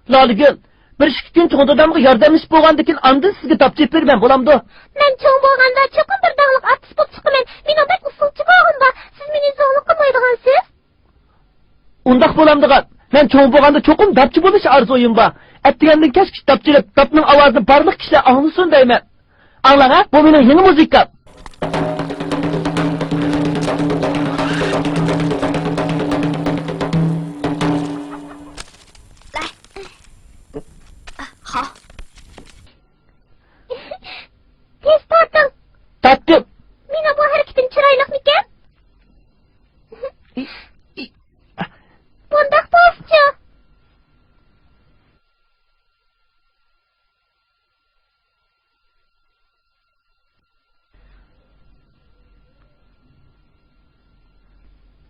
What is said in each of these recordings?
Laligül, bir iki gün çoğun adamga yardımlaşıp bolgandan andın sizge tapjep bermem bolamdy. Men çoğun bolganda çokum bir dağlık artist bolup çıkımen. Men odak usulçu bolganda siz meni zo'rluk qilmaydigansiz. Undaq bolamdyga. Men çoğun bolganda çokum tapjı boluş arzuym bar. Etdigenden keşke tapjylap, tapning awazyny barlyk kişiler anglysyn diýmen. Anlaňa, bu meniň ýeni muzikam. Ha. Tez tartın. Tattım. Mena bu hareketin çıraylıkmıken? Bundak dostça.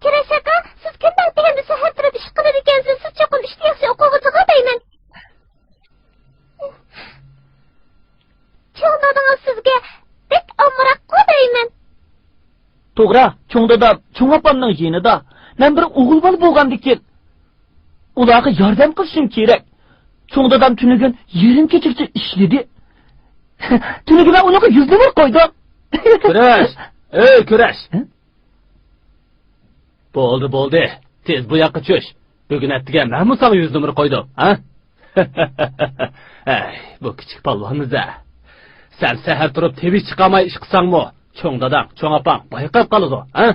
Kereşaka, siz kimden degende seher turib iş qilib ekansiz, siz cho'qim ishni yaxshi o'quvchiga deyman. Çoğunladığınız sizge bek amrak kodaymen. Toğra, çoğun dadam, çoğun apamның jenida. Men bir oğul bal bolgandyken ularga yordam qilishim kerak. Çoğun dadam tünügün yerim keçikçe işledi. Tünügün ben unaqa 100 numar koydum. Küreş! Ey Küreş! Boldu. Tez bu yoqqa çöş. Bugün ettigen men mi sana 100 numara koydum, ha? Ey, bu kichik palvonimiz a. Sen seher turib tebiş chiqamay ish qilsangmi? Cho'ng dadam, cho'ng apang bayqab qoladi, ha?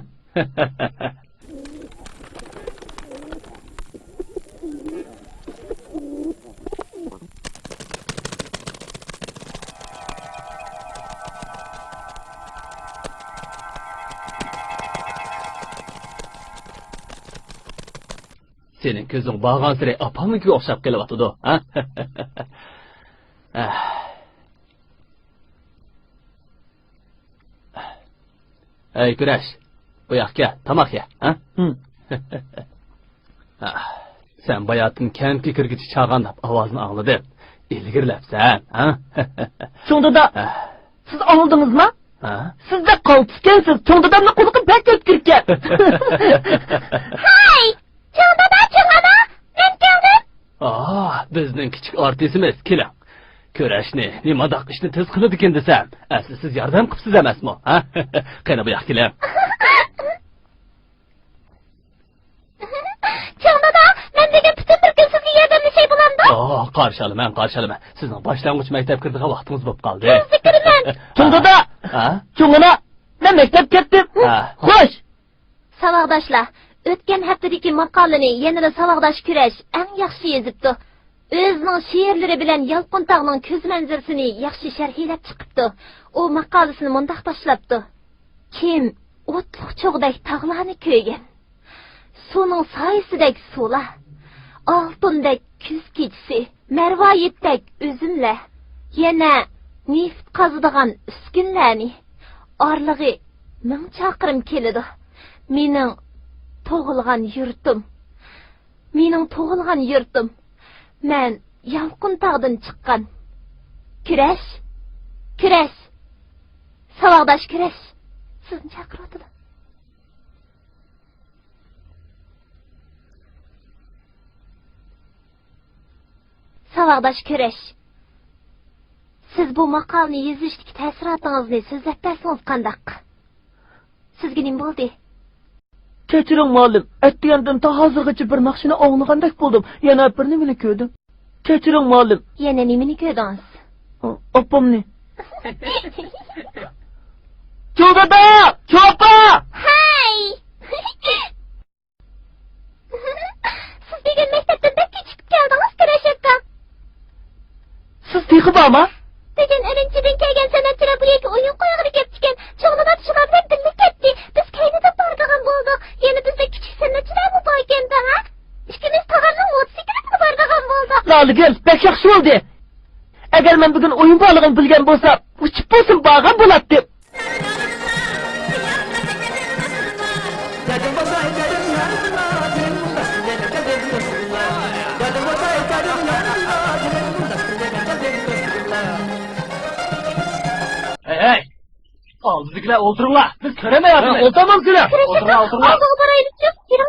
Senin ko'zing bağgan sire apamnikiga o'xshab kelyapti, ha? Ey Güneş, bu yoqqa tamoq ye, ha? Sen bayatın kentga kirgichi chag'andab ovozini anglading. Ilgirlabsan, ha? Çoğun dada, siz anladınızmı? Siz de qaltiskensiz, çoğun dadamni quluqi bek ötkürken. Hay! Çoğun dada, men keldim. Bizning kichik artistimiz, keling. Köreşni, nimadaq ishni tez qilib ekan desam, asli siz yordam qilibsiz emasmi, ha? Qani bu yoqqa keling. Çoğun dada, men degan bütün bir kun sizga yordamlashay bo'lamdi. Qarshi olaman. Sizning boshlang'ich maktab kirdigan vaqtingiz bo'lib qoldi. Zikirman. Çoğun dada, çoğun ana, men maktab ketdim. Xo'sh. Savaqdoshlar, o'tgan haftadagi maqolani yanada savaqdosh Kurash eng yaxshi yozibdi. Özünün şiirleri bilen Yalqıntağның köz manzarasini yaxshi sharhlab chiqibdi. O maqolasini mundaq boshlabdi. Kim o'tliq cho'g'dak tog'larni ko'ygan. Suvning soyisidek suvlar, oltindek kuz kechisi, marvoyitdek uzumlar, yana neft qazadigan uskunlarni, orlig'i 1000 chaqirim keladi. Mening tug'ilgan yurtim. Men Yalqıntağdan chiqqan. Kurash. Savaqdosh Kurash. Sizni chaqiryapti. Savaqdosh Kurash. Siz bu maqolani yozishdagi ta'sirotingizni so'zlab bersangiz qandaq? Sizga nima bo'ldi? Kechiring muallim, etdigandan ta hozirgacha bir naqshini o'nglagandak bo'ldim. Yana bir nimani ko'rdim. Kechiring muallim. Yana nimani ko'rdingiz? Opamni. Cho'g'da! Cho'pa! Hay! Siz degan maktabdan bekka chiqib keldingiz, Kurash aka. Siz texi bormi? Degan Irinchidan kelgan san'atchilar bu yerga o'yin qo'yig'ini kelibdikan. Cho'g'lama shular bilan birga ketdi. Biz kaynida bordigan bo'ldik. Yana bizda kichik san'atchilar bu bor ekan-da, ha? İkimiz tag'amning mototsiklga bordigan bo'ldik. Laligül, bek yaxshi bo'ldi. Agar men bugun o'yin borlig'ini bilgan bo'lsam, uchib bo'lsin borgan bo'ladi. Hey! Bizlikler otururlar. Biz köremeyiz. Otamam seni. Otururlar. Aldığı parayı lütfen. Yürü.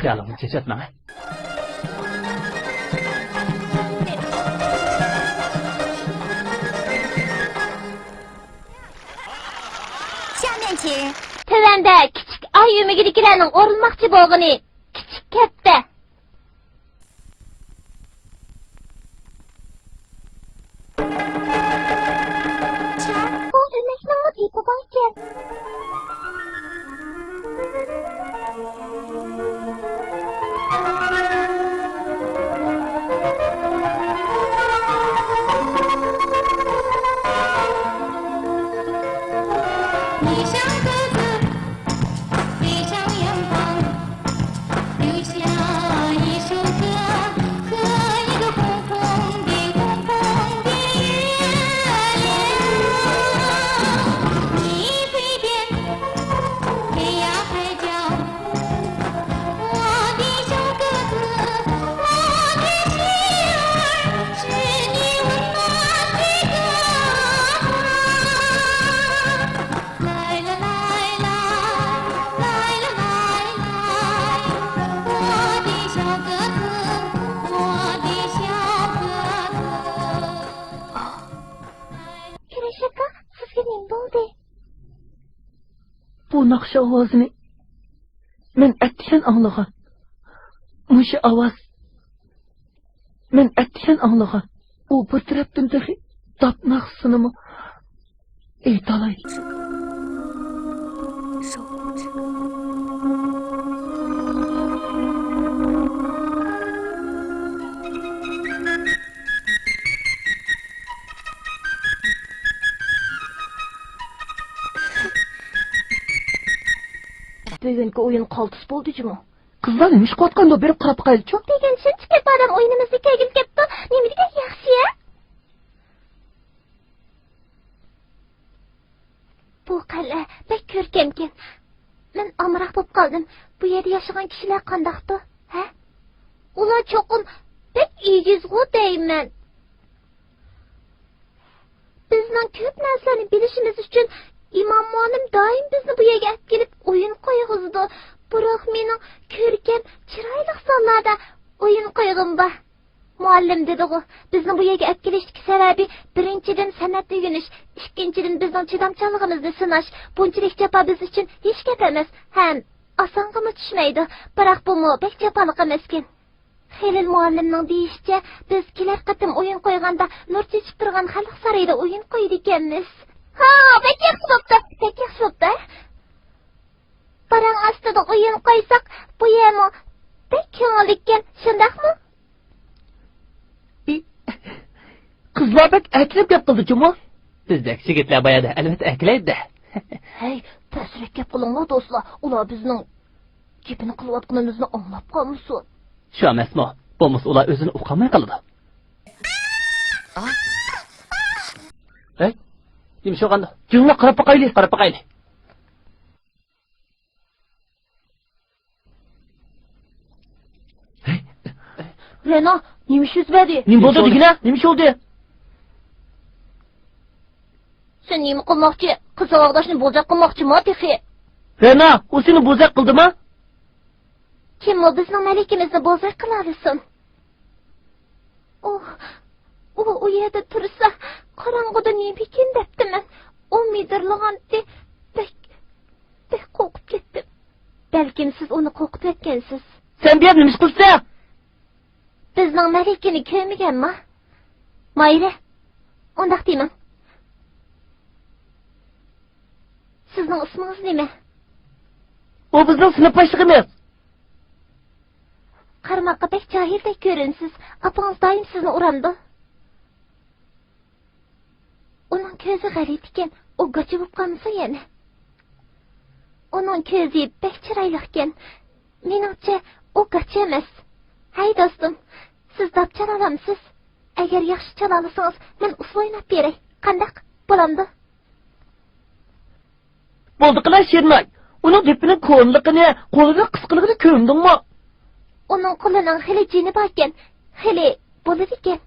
Xiyalingni chechatma. 下面请 Tövende küçük ay ümigidikilerinin orulmakçı boğunu küçük kepte. O ümekinin o tipi bayken. Bu nakşa avazını men ettiyen anlagan. Muşu avaz men ettiyen anlagan. O bir taraftan dahi tapnak sınımı eytalay. Bugünkü oyun kaltıs bolducu mu? Kızlar neymiş kotkanda berip qarap qaylı çok. Degen sen çıkıp adam oyunumuzu kegil kepti. Nemi degen yaxşı ya? Bu kale pek körkemken. Men amrak bop kaldım. Bu yerde yaşayan kişiler kandaktı. He? Ular çokum pek iyice go deymen. Bizden köp narsani bilişimiz için İmam Muanım daim bizni bu yerga gelip oyun koyğuzdu. Biroq mening ko'rkam, chiroyli sonlarda oyun qo'yg'im bor. Muallim dedi u, bizni bu yerga olib kelishning sababi birinchidan san'at o'rganish, ikkinchidan bizning chidamchanligimizni sinash. Bunchalik jafo biz uchun hech gap emas. Ham osong'imi tushmaydi. Biroq bu bek jafoliq emaskin. Xelil muallimning deyishicha, biz kelar qatim o'yin qo'yganda nur chechib turgan xalq saroyida o'yin qo'ydi ekanmiz. Ha, pek yaxshi bo'pti, pek yaxshi bo'pti. Parang astida o'yin qo'ysak, bu yemi pek ko'ngillikken, shundaqmi? Kızlar pek eklep yapıldı cuma. Bizdek yigitlar bayada albatta aklaydi. Hey, tasrik gap qilinglar do'stlar. Ular bizning gapini qilayotganimizni anglab qolmasin. Shu emasmi? Bo'lmasa ular o'zini uqamay qoladi. Hey, nima shu qanda? Cuma qarab qaylı. Qarab qayli. Rena, nimish yuz berdi? Nim bo'ldi degina? Nimish oldu? Sen nima qilmoqchi? Qizaloqdashni bo'zaq qilmoqchimi, texi? Rena, o seni bo'zaq qildimi? Kim o bizning malikimizni bo'zaq qilaversin? U yerda tursa, qorong'uda nima ekan debdiman. U midirlig'anti pek qo'rqib ketdim. Balkim siz uni qo'rqitib etgansiz. Sen bir nimish qilsa? Bizning malikini ko'rmaganmi? Mayli. Undaq deyman. Sizning ismingiz nima? O bizning sinfdoshligimiz. Qarmoqqa pek johildek ko'rinsiz. Apangiz doim sizni urandi. Uning ko'zi g'arib ekan, u gochi bo'lib qolmasa yana. Uning ko'zi pek chiroyli ekan. Meningcha, u gochi emas. Hay do'stim, siz dab chala olamsiz? Agar yaxshi chala olsangiz, men usul o'ynab beray. Qandaq bo'lamdi? Bo'ldi qilar Shermay. Uning depini ko'nliqini, qo'lini qisqiligini ko'rindingmi? Uning qo'lining xili jini bor ekan. Xili bo'ladi ekan.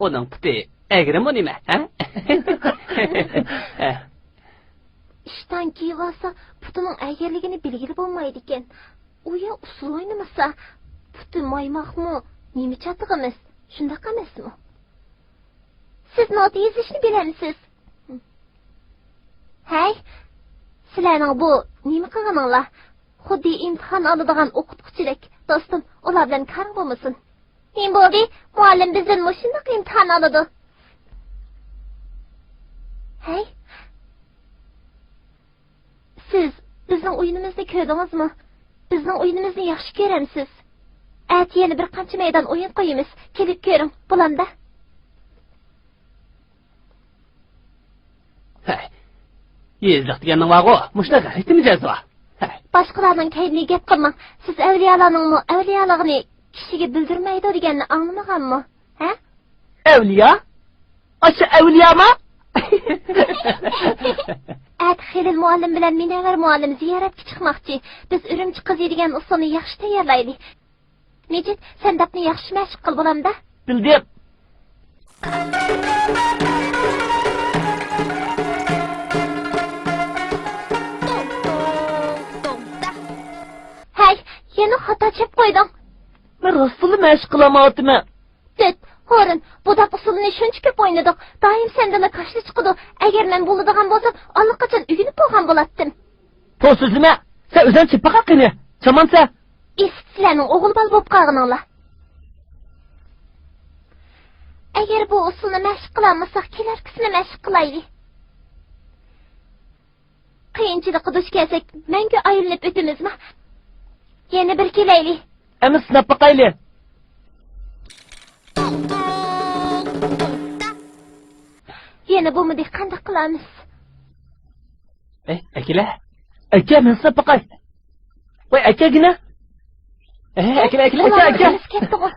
Uning puti agrimi nima, ha? İşten kiyivasa putunun egerligini bilgili bulmaydı iken. Uya usul oynamasa putu maymak mı? Nimi çatığımız? Şundak emes mi? Siz not yazışını bilemsiz. Hey, sizlerning bu nimi qilganinglar? Xuddi imtihon oladigan o'qituvchilik. Do'stim, ular bilan kar bo'lmasin. Nima bo'ldi? Muallim bizdan shunday imtihon oladi. Hey, siz bizning o'yinimizni ko'rdingizmi? Bizning o'yinimizni yaxshi ko'ramsiz. At yana bir qancha maydon o'yin qo'yamiz. Kelib ko'ring, bo'landa. Hey. Yezliq deganing var-ku. Mushunaqa aytmajasiz va. Başqalarning kaydini gap qilmang. Siz avliyolarning avliyoligini kishiga bildirmaydi deganni anglamaganmi? Ha? Evliya? Aşı evliya mı? At Xelil muallim bilan Münevver muallim ziyoratga chiqmoqchi. Biz Urumchi qizi degan usulni yaxshi tayyorlaylik. Nejit, sen dapni yaxshi mashq qil bo'lamda? Bildim. Hey, yana xato chep qo'yding. Ben rastlı meşk kılamadım. Tut, Horin, bu dap usulini shuncha ko'p o'ynadik. Doim sendan qashli chiqadi. Agar men bo'ladigan bo'lsam, allaqachon uyg'onib bo'lgan bo'lardim. To sözüme. Sen özen çıpa hakkını. Çaman sen. Sizlarning o'g'il bola bo'lib qolganinglar. Agar bu usulni mashq qilamasak, kelarkisini mashq qilaylik. Qiyinchilikqa duch kelsak, mangu aylanib o'tamizmi? Yana bir kelaylik. Ama sınap bakaylı. Yana bo'lmadi, qanday qilamiz? Akila. Eke men sınap bakay. Vay eke yine. Akila. Eke. Ketdi qo'y.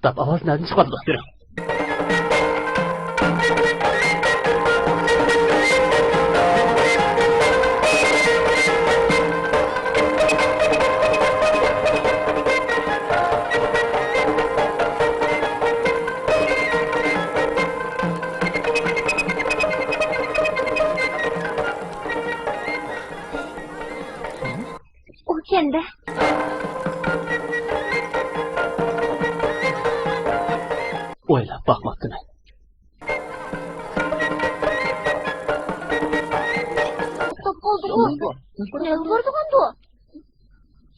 Dap avaz nereden çıkmadı doktor? O kendi. Oylab bakmaktım. Oldu bu. Ne vurdu kondu?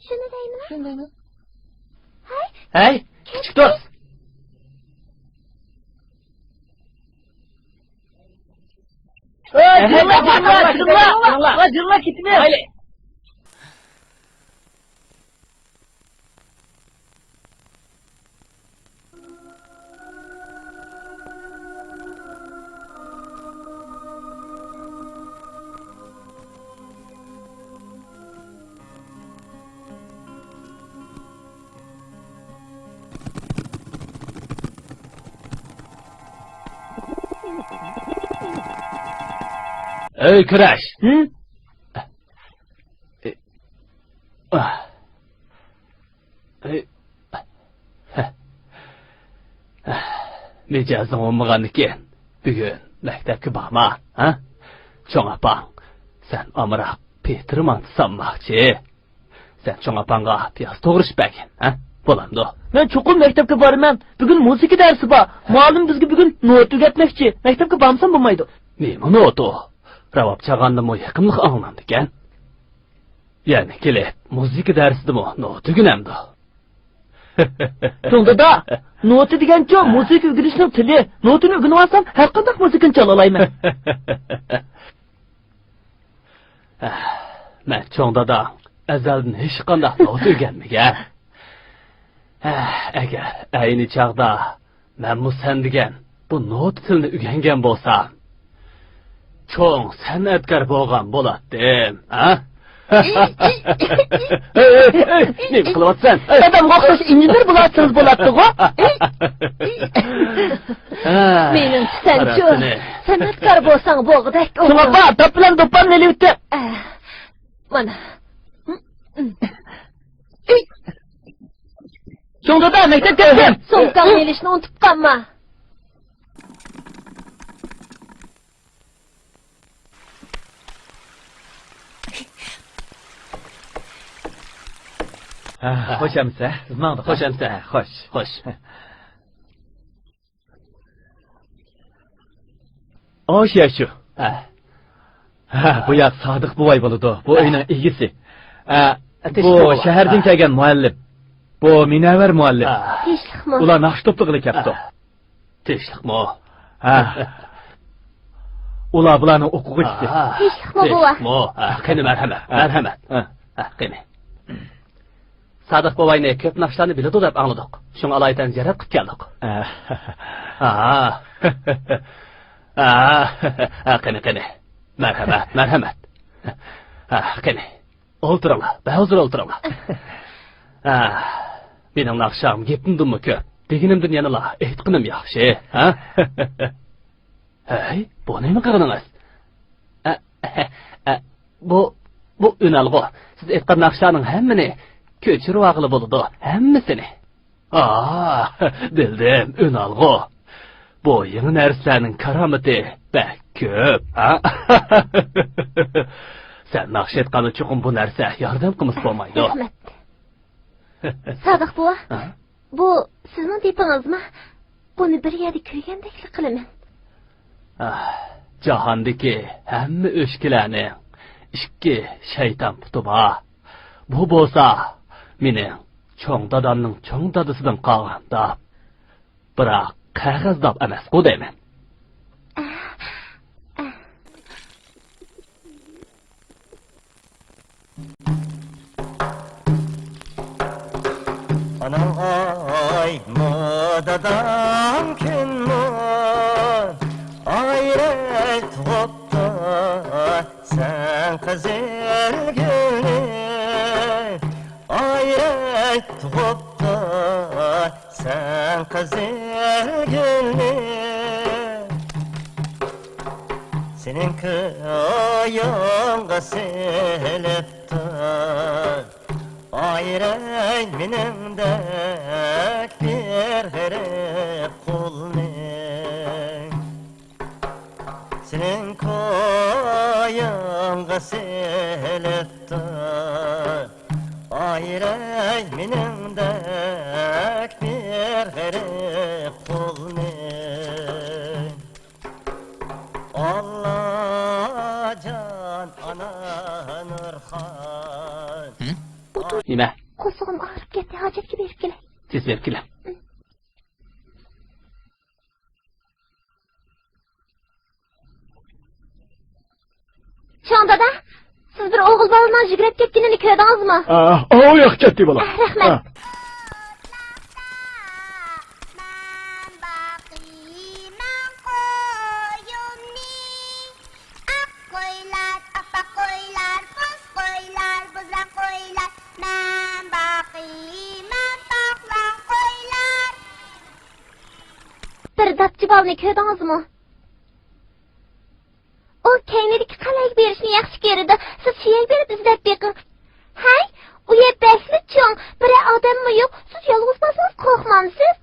Şunu deyim mi? Hey, küçük dost. Cırla gitmiyor. Hayli. Ey Kıraş. Hı? Mijazing olmagan ekan. Bugun maktabga borma, ha? Cho'ng opang, sen amroq Peterman sanmoqchi. Sen cho'ng opangga piyoz to'g'rish bagin, ha? Bo'lamdi. Men cho'qim maktabga boraman. Bugun musiqa darsi bor. Muallim bizga bugun not o'rgatmoqchi. Maktabga borsam bo'lmaydi. Nima notu? Ravab chag'andimi yaqinlik anglandi ekan. Yani kelib, musiqa darsidimi not o'rganamdi. To'g'rida, noti degancha musiqa o'rganishning tili. Notini o'rganib olsam, har qanday musiqani chala olaman. Men cho'ngdada azaldan hech qanday not o'rganmagan. Agar ayni chaqda men sen degan bu not tilini o'rgangan bo'lsam, cho'ng san'atkor bo'lgan bo'lardim, ha? Nima qilyapsan? Dadamga o'xshash injener bo'lashingiz bo'ladi-ku. Mening senchu, san'atkor bo'lsang bo'g'dak. Shunga bor, top bilan do'ppan nelibdi. Mana. Shunda da maktabga keldim. So'mkani elishni unutib qolma. Xo'shamsa, sizmangda. Xo'shamsa, xo'sh. O'sha shu. Bu yoq Sodiq buvoy bo'ladi. Bu uyning egisi. Bu shahardan kelgan muallim. Bu Minavar muallim. Tinchlikmi? Ular naqsh to'pliqli kelibdi. Tinchlikmi? Ular bularning o'quvchisi. Tinchlikmi buva? Qani marhamat. Qani. Sodiq buvayni ko'p naqshlarni biladi deb angladik. Shunga alaydan ziyorat qilib keldik. Qani. Marhamat. Qani. O'ltiringlar. Hozir o'ltiringlar. Mening naqsham gepimdimi ko'p. Deganimdan yanala aytqinim yaxshi, ha? Hey, bu nima qilganingiz? Bu unalg'u. Siz aytgan naqshlarning hammani ko'chirib olg'ili bo'ladi, hammasini. Bildim, unalg'u. Bu yangi narsalarning karomati bak ko'p, ha? Sen naqsh aytgan uchun bu narsa yordam qilmas bo'lmaydi. Rahmat. Sodiq buva, bu sizning depingizmi? Buni bir yerda ko'rgandek qilaman. Jahondagi hamma o'shkilarning ikki shayton puti bor. Bu bo'lsa, mening cho'ng dadamning cho'ng dadasidan qolgan deb. Biroq qog'oz deb emas-ku deyman. Anam ay modadan kinmon ayret hopta sen kızıl gülü ayret hopta sen kızıl gülü senin kıyağın silipti Ayrey minimdek bir herif kulni Senin koyunga silipti Ayrey minimdek bir herif kulni Allah can ana Nurhan Nima? Qo'sog'im og'rib ketdi, hojatga berib kelay. Tez berib keling. Shondada, siz bir o'g'il bolaning yugurib ketganini ko'rdingizmi? O yoq ketdi bola. Rahmat. Bir dapchibolni ko'rdingizmi? O keynidagi qalay berishni yaxshi ko'radi. Siz suyak berib izlab beqing. Hay, u yer basli cho'ng. Bir odammi yo'q? Siz yolg'iz bo'lsangiz qo'rqmamsiz?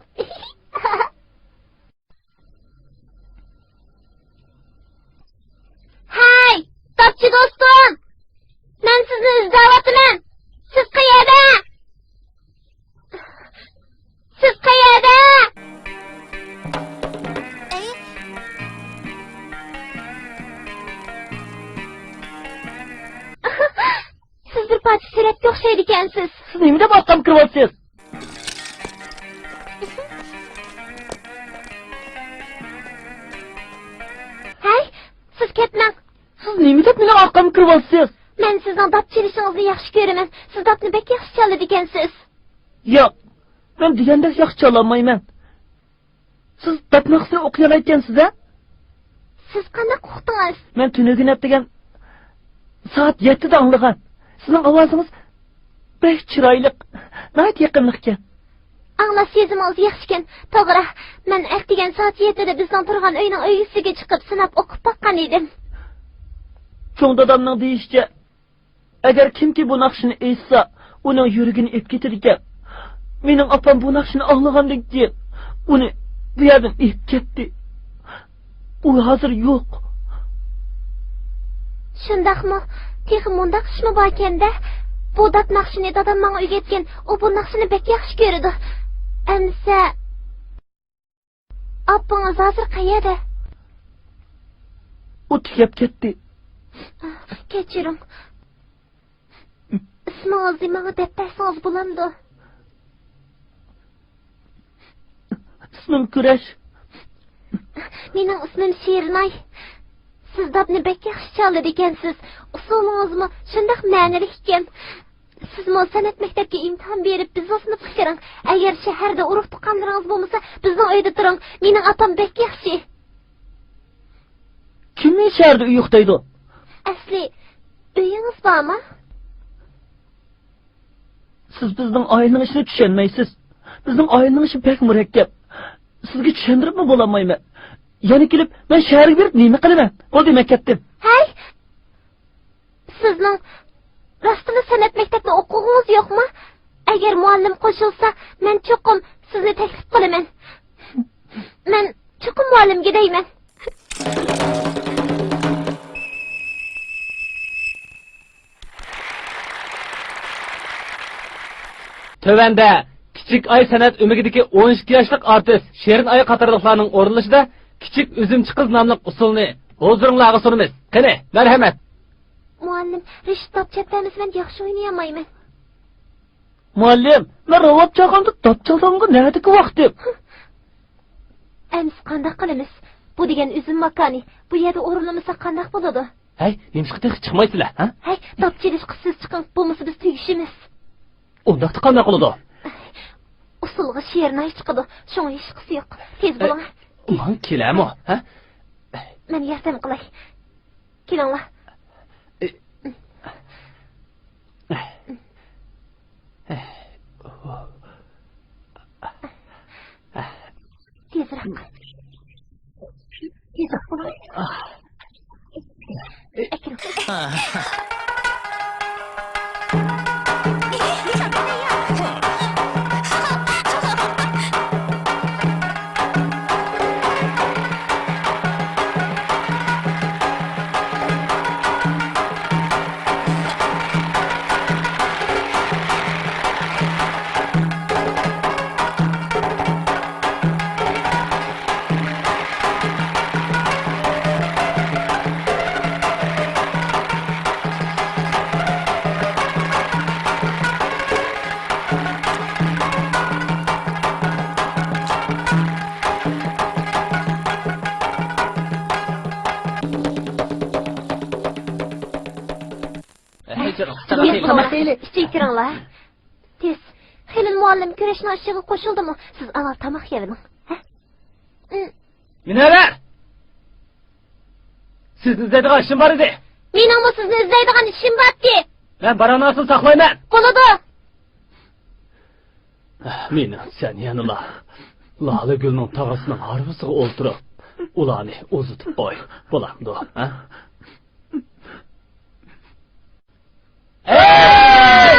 Tapçı dostum! Ben sizni izleyaptım. Siz qayerda? Siz qayerda? Siz bir parça suratga o'xshaydi ekansiz. Siz nima deb orqam kiryapsiz? Hey, siz ketmang. Siz nima deb meni orqam kiryapsiz? Men sizning dap chelishingizni yaxshi ko'raman. Siz dapni bek yaxshi chaladi ekansiz. Yo'q, men degandek yaxshi chalolmayman. Siz dap naqsini o'qiy olayotgansiz, a? Siz qanday qo'rqdingiz? Men tunugin degan soat 7 da anglagan. Sizning ovozingiz bek chiroyli, nayt yaqinlik ekan. Anglash sezimingiz yaxshi ekan. To'g'ri, men ertagan soat 7 da bizning turgan uyning uyisiga chiqib sinab o'qib boqqan edim. Cho'ng dadamning deyishicha, agar kimki bu naqshni eshitsa, uning yuragini ep ketar ekan. Mening opam bu naqshni anglagandan keyin uni bu yerdan ep ketdi. U hozir yo'q. Shundaqmi? Texi mundaq ishmi bor ekanda? Bu dap naqshini dadam menga o'rgatgan. U bu naqshini bek yaxshi ko'radi. Amsa opangiz hozir qayerda? U tikab ketdi. Kechiring. Ismingizni menga deb bersangiz bo'lamdi. Ismim Kurash. Mening ismim Shernay. Siz dapni bek yaxshi chaladi ekansiz. Usulingizmi shundoq ma'nili ekan. Siz mo san'at maktabiga imtihon berib bizni sinfga kiring. Agar shaharda urug' tuqqanlaringiz bo'lmasa, bizning uyda turing. Mening otam bek yaxshi. Kimning shaharda uy yo'qdaydi? Asli uyingiz bormi? Siz bizning oilaning ishini tushunmaysiz. Bizning oilaning ishi pek murakkab. Sizga tushuntiribmi bo'lamayman. Yana kelib, men shaharga berib nima qilaman? O demak ketdim. Hay! Sizning rostini san'at maktabida o'quving'iz yo'qmi? Agar muallim qo'shilsa, men cho'qim sizni taklif qilaman. Men cho'qim muallimga deyman. Tövende Kichik Ay san'at umigidagi 12 yoshlik artist Sherin Ay qatorliqlarning o'rinlashida Kichik Üzümchi qiz nomli usulni huzuringizga sunamiz. Qani, marhamat. Muallim, Rishit topchaplarimiz men yaxshi o'ynayolmayman. Muallim, men robot chaqanda top chalsamga nerdagi vaqtim? Endi qanday qilamiz? Bu degan üzüm makoni. Bu yerda o'rinlamasa qanday bo'ladi? Hey, nimishqida chiqmaysizlar, ha? Hey, topchilish qilsiz chiqing, bo'lmasa biz tegishimiz. Undaqda qanday qiladi? Usulga Shernay chiqadi. Shunga hech qisi yo'q. Tez bo'ling. Man kelamo, ha? Men yordam qilay. Kelinglar. Tezroq. Tezroq bo'ling. Kiringlar. Tez. Xelin muallim kurashni oshiga qo'shildimi? Siz avval tamoq yeding. Ha? Minara! Sizni izlaydigan ishim bor edi. Meningmi sizni izlaydigan ishim borki? Men baronasini saqlayman. Bo'ladi. Meni sen yanıla. Lale gülning tog'asining harvisiga o'ltirib, ularni o'zitib qo'y. Bo'lamdi, ha?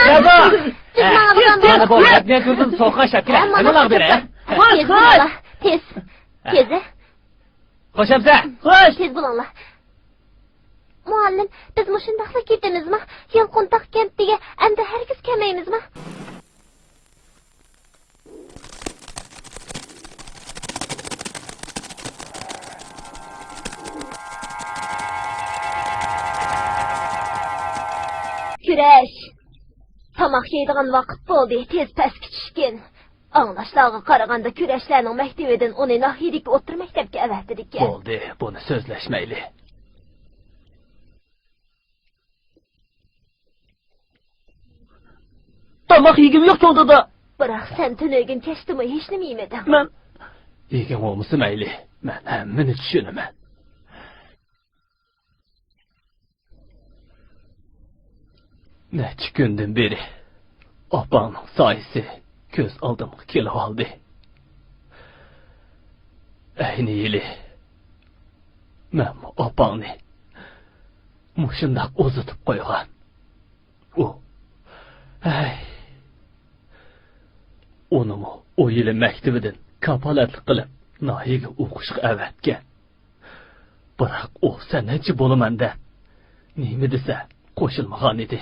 Bravo! Mana bu gapni ko'rdim, so'qqa shakil. Nimalar bera? Tez. Tez. Qo'shamsa? Xo'sh. Tez bo'linglar. Muallim, biz muşundaqla ketemizmi? Yalqontaq kentdiga endi hergiz kelmeymizmi? Güreş. Tamaq yeydigan vaqt bo'ldi, tez pastga tushgan. Anlaşlarga qaraganda güreşlərinin məktəbindən onu nahiyediki otur məktəbə əvətdirik. Bo'ldi, buni so'zlashmayli. Tamaq yegim yo'q cho'g'dada. Biroq sen tünögün keçdimi, hech nima yemedin. Men Yegan olmasa mayli. Men hammani tushunaman. Necha kundan beri opamning soyisi ko'z oldimga kelib oldi. Ayni yili men opamni mushundaq uzatib qo'ygan. Onu o yili maktabidan kapolatlik qilib nahiyaga o'qishga avatgan. Biroq u sanachi bo'laman deb nima desa qo'shilmagan edi.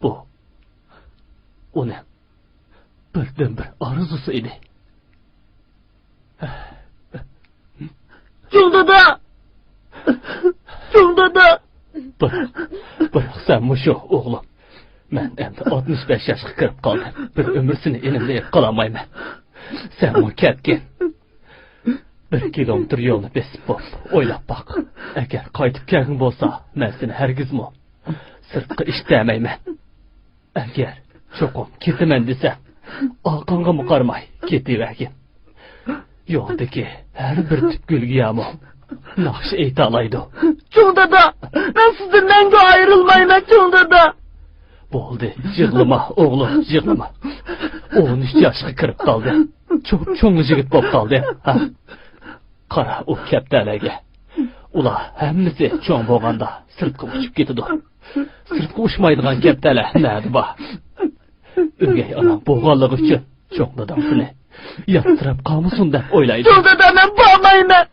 Bu uni birdan bir orzusi edi. cho'g'dada. Cho'g'dada. Biroq sen mushu o'g'lim. Men endi 65 yoshga kirib qoldim. Bir umrsini elimda qolamayman. Sen mu ketgin. 1 kilometr yo'lni besib bo'p, o'ylab boq. Agar qaytib kelgin bo'lsa, men seni hargizmi sirtqa ishtamayman. Agar cho'qim ketaman desam, orqangga qarmay ketavergin. Yo'ldagi har bir tupgulga yamo naqsh ayta oladi. Cho'g'dada, men sizdan nanga ayrilmayman cho'g'dada. Bo'ldi, yig'lama o'g'lim, yig'lama. 13 yoshga kirib qoldi. Cho'ng yigit bo'lib qoldi. Qara u kaptalaga. Ular hammasi cho'ng bo'lganda sirtqa uchib ketadi. Sirtqa uçmaydigan kaptalar nadi bor. O'gay onam bo'lganligi uchun cho'ng dadamsini yattirib qolmasin deb o'ylaydi. Cho'g'dada men bormayman.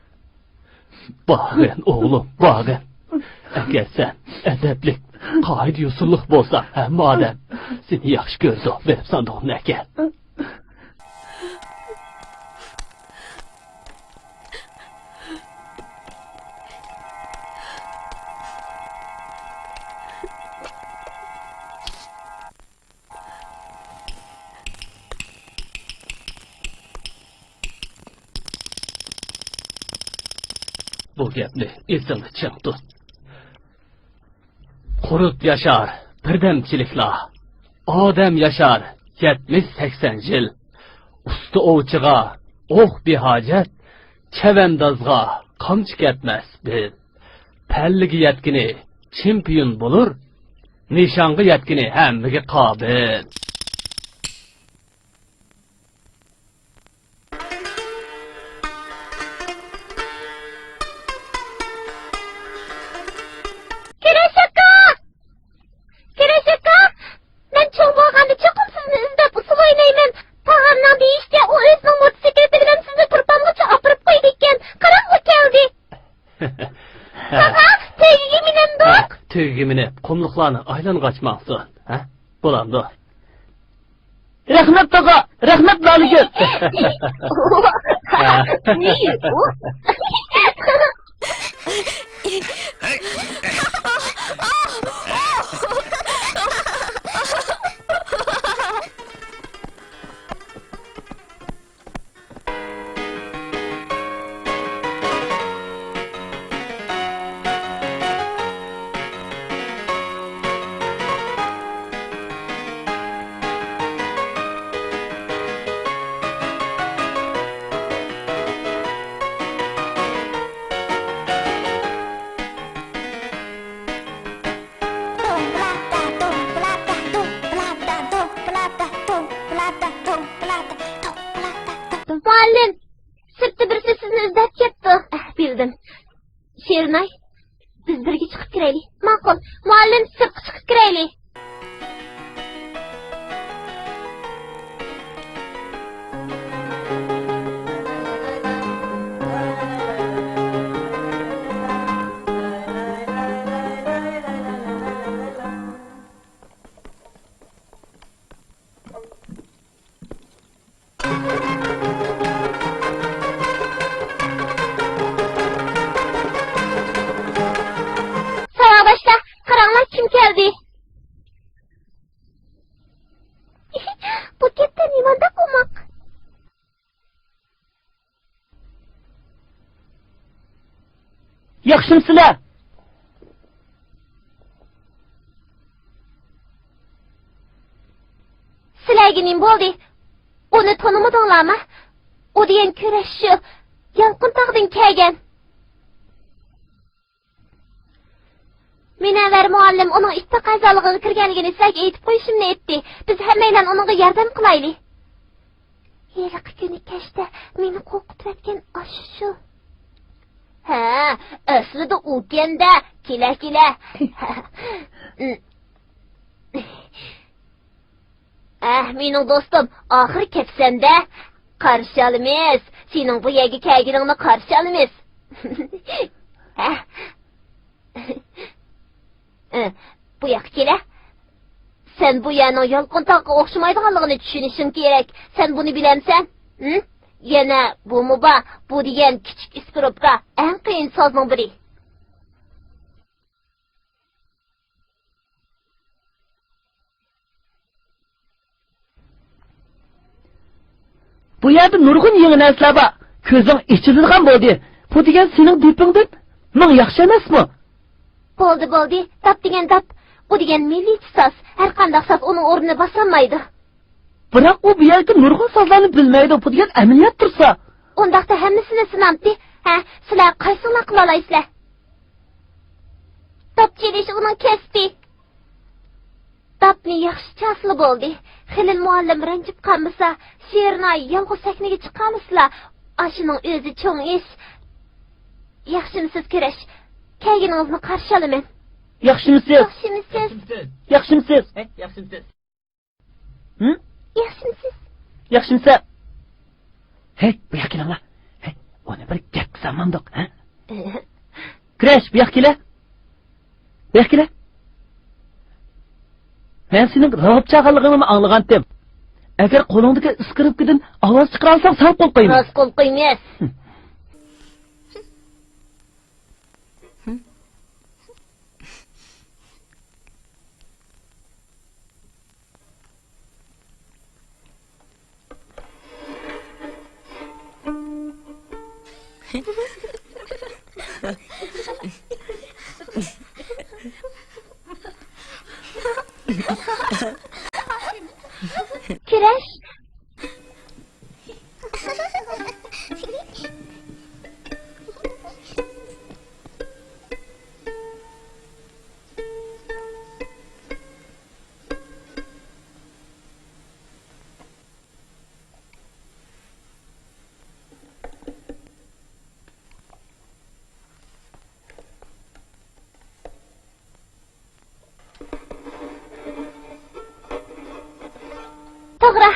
Bağın oğlum, bağın. Eğer sen edeplik, kaid yusulluq bolsa, hem adam seni yaxşı gördü, verip sandığını gel. Bu gapni esingda chiq tut. Qurut yaşar, birdamchiliklar. Odam yaşar, 70-80 yil. Usta ovchiga o'q behojat, chavandozga qamchi ketmas bil. Palliga yetgini chempion bo'lur, nishonga yetgini hammaga qobil. Tüygümünü, kumluklarını aylan kaçmaksın. Ha? Bulandı. Rahmet taqa, rahmet laligül. Muallim, sırtı birisi sizni izlep ketdi. Bildim. Şerinay, biz birga chiqib kiraylik. Ma'qul. Muallim, sirtqa chiqib kiraylik. geldi. Bu ketden imanda komak. Yaxshimsizlar? Sizlarga nim bo'ldi? Uni tanimadinglarmi? O degan kurashchi Yalqin tog'dan kelgan. Münevver muallim onun itta qazalig'iga kirganligini sizlarga aytib qo'yishimni aytdi. Biz hammaylar uningga yordam qilaylik. Yeliqi kuni kechda meni qo'rqitayotgan shu. Ha, aslida u kenda, kela. Mening do'stim, oxir ketsanda qarshi olamiz. Sening bu yerga kelganingni qarshi olamiz. Bu yoqqa kela. Sen bu yerning Yalqin tog'iga o'xshamaydiganligini tushunishing kerak. Sen buni bilamsan? Yana bu muba, bu degan kichik iskropka eng qiyin sozning biri. Bu yerda nurg'un yangi narsalar bor. Ko'zing ichilgan bo'ldi. Bu degan sening depingdan men yaxshi emasmi? Bo'ldi. Tap degan tap. Bu degan milliy so'z. Har qanday so'z uning o'rnini bosolmaydi. Biroq u bu yerda nurg'un so'zlarni bilmaydi. Bu degan amaliyot tursa. Undaqda hammasini sinamdi. Sizlar qaysini qila olasizlar? Tap chelish uning kasbi. Tapni yaxshi chasli bo'ldi. Xilil muallim ranjib qolmasa, she'rni yolg'iz sahnaga chiqamizlar. Ashining o'zi cho'ng ish. Yaxshimisiz kurash. Kelganingizni qarshi olaman. Yaxshimisiz? Yaxshimisiz? Yaxshimisiz? Hey, bu yoqqa kelinglar. Hey, ona bir gap qilsamandoq, ha? Kurash, bu yoqqa kela. Bu yoqqa kela. Men sening ravab chaqalig'ingni anglagandim. Agar qo'lingdagi isqiribkidan ovoz chiqara olsang, sal qo'l qo'yma. Rost qo'l qo'ymas. Kurash. To'g'ri.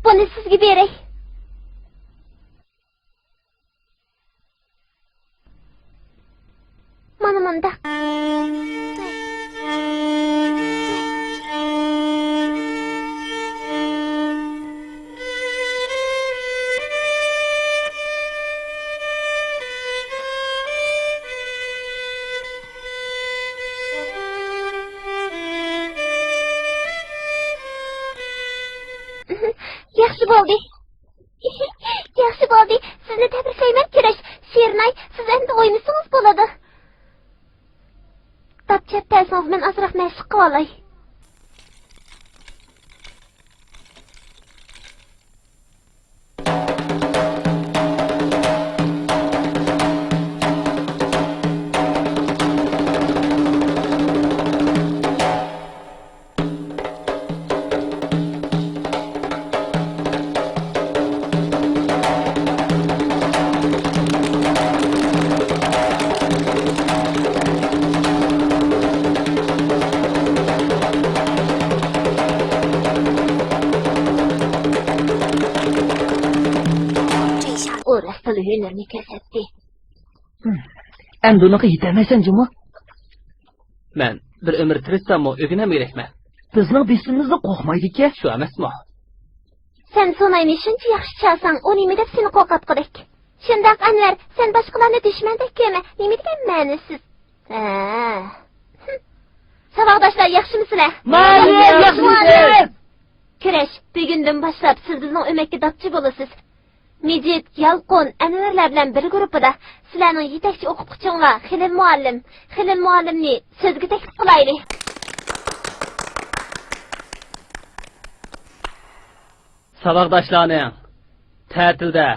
Buni sizga beray. Mana bunda. Yaxshi bo'ldi. Yaxshi bo'ldi. Sizni tabriklayman kurash. She'rnay, siz endi o'ynasangiz bo'ladi. Tapchap tasavvur men azroq mashq qilib olay. Orasılı hünerini kesetti. Endi unaqa yetamaysan, Juma. Men bir umr tirishsammi, o'ginam kerakman. Bizning besimizda qo'rqmaydi-ku. Shu emasmi? Sen sonayni shuncha yaxshi chalsang, u nima deb seni qo'rqatqidik? Shundoq Anvar, sen boshqalarni dushmandek ko'rma. Nima degan ma'nisiz? Saboqdoshlar Muallimlar yaxshimisizlar? Muallim, yaxshimisiz? Kurash, bugundan boshlab siz bizning o'makka dapchi bo'lasiz. Mijit, Yalqon, Anvarlar bilan bir guruhida sizlarning yetakchi o'qituvchinglar Xilil muallimni so'zga taklif qilaylik. Savaqdaşlarning ta'tilda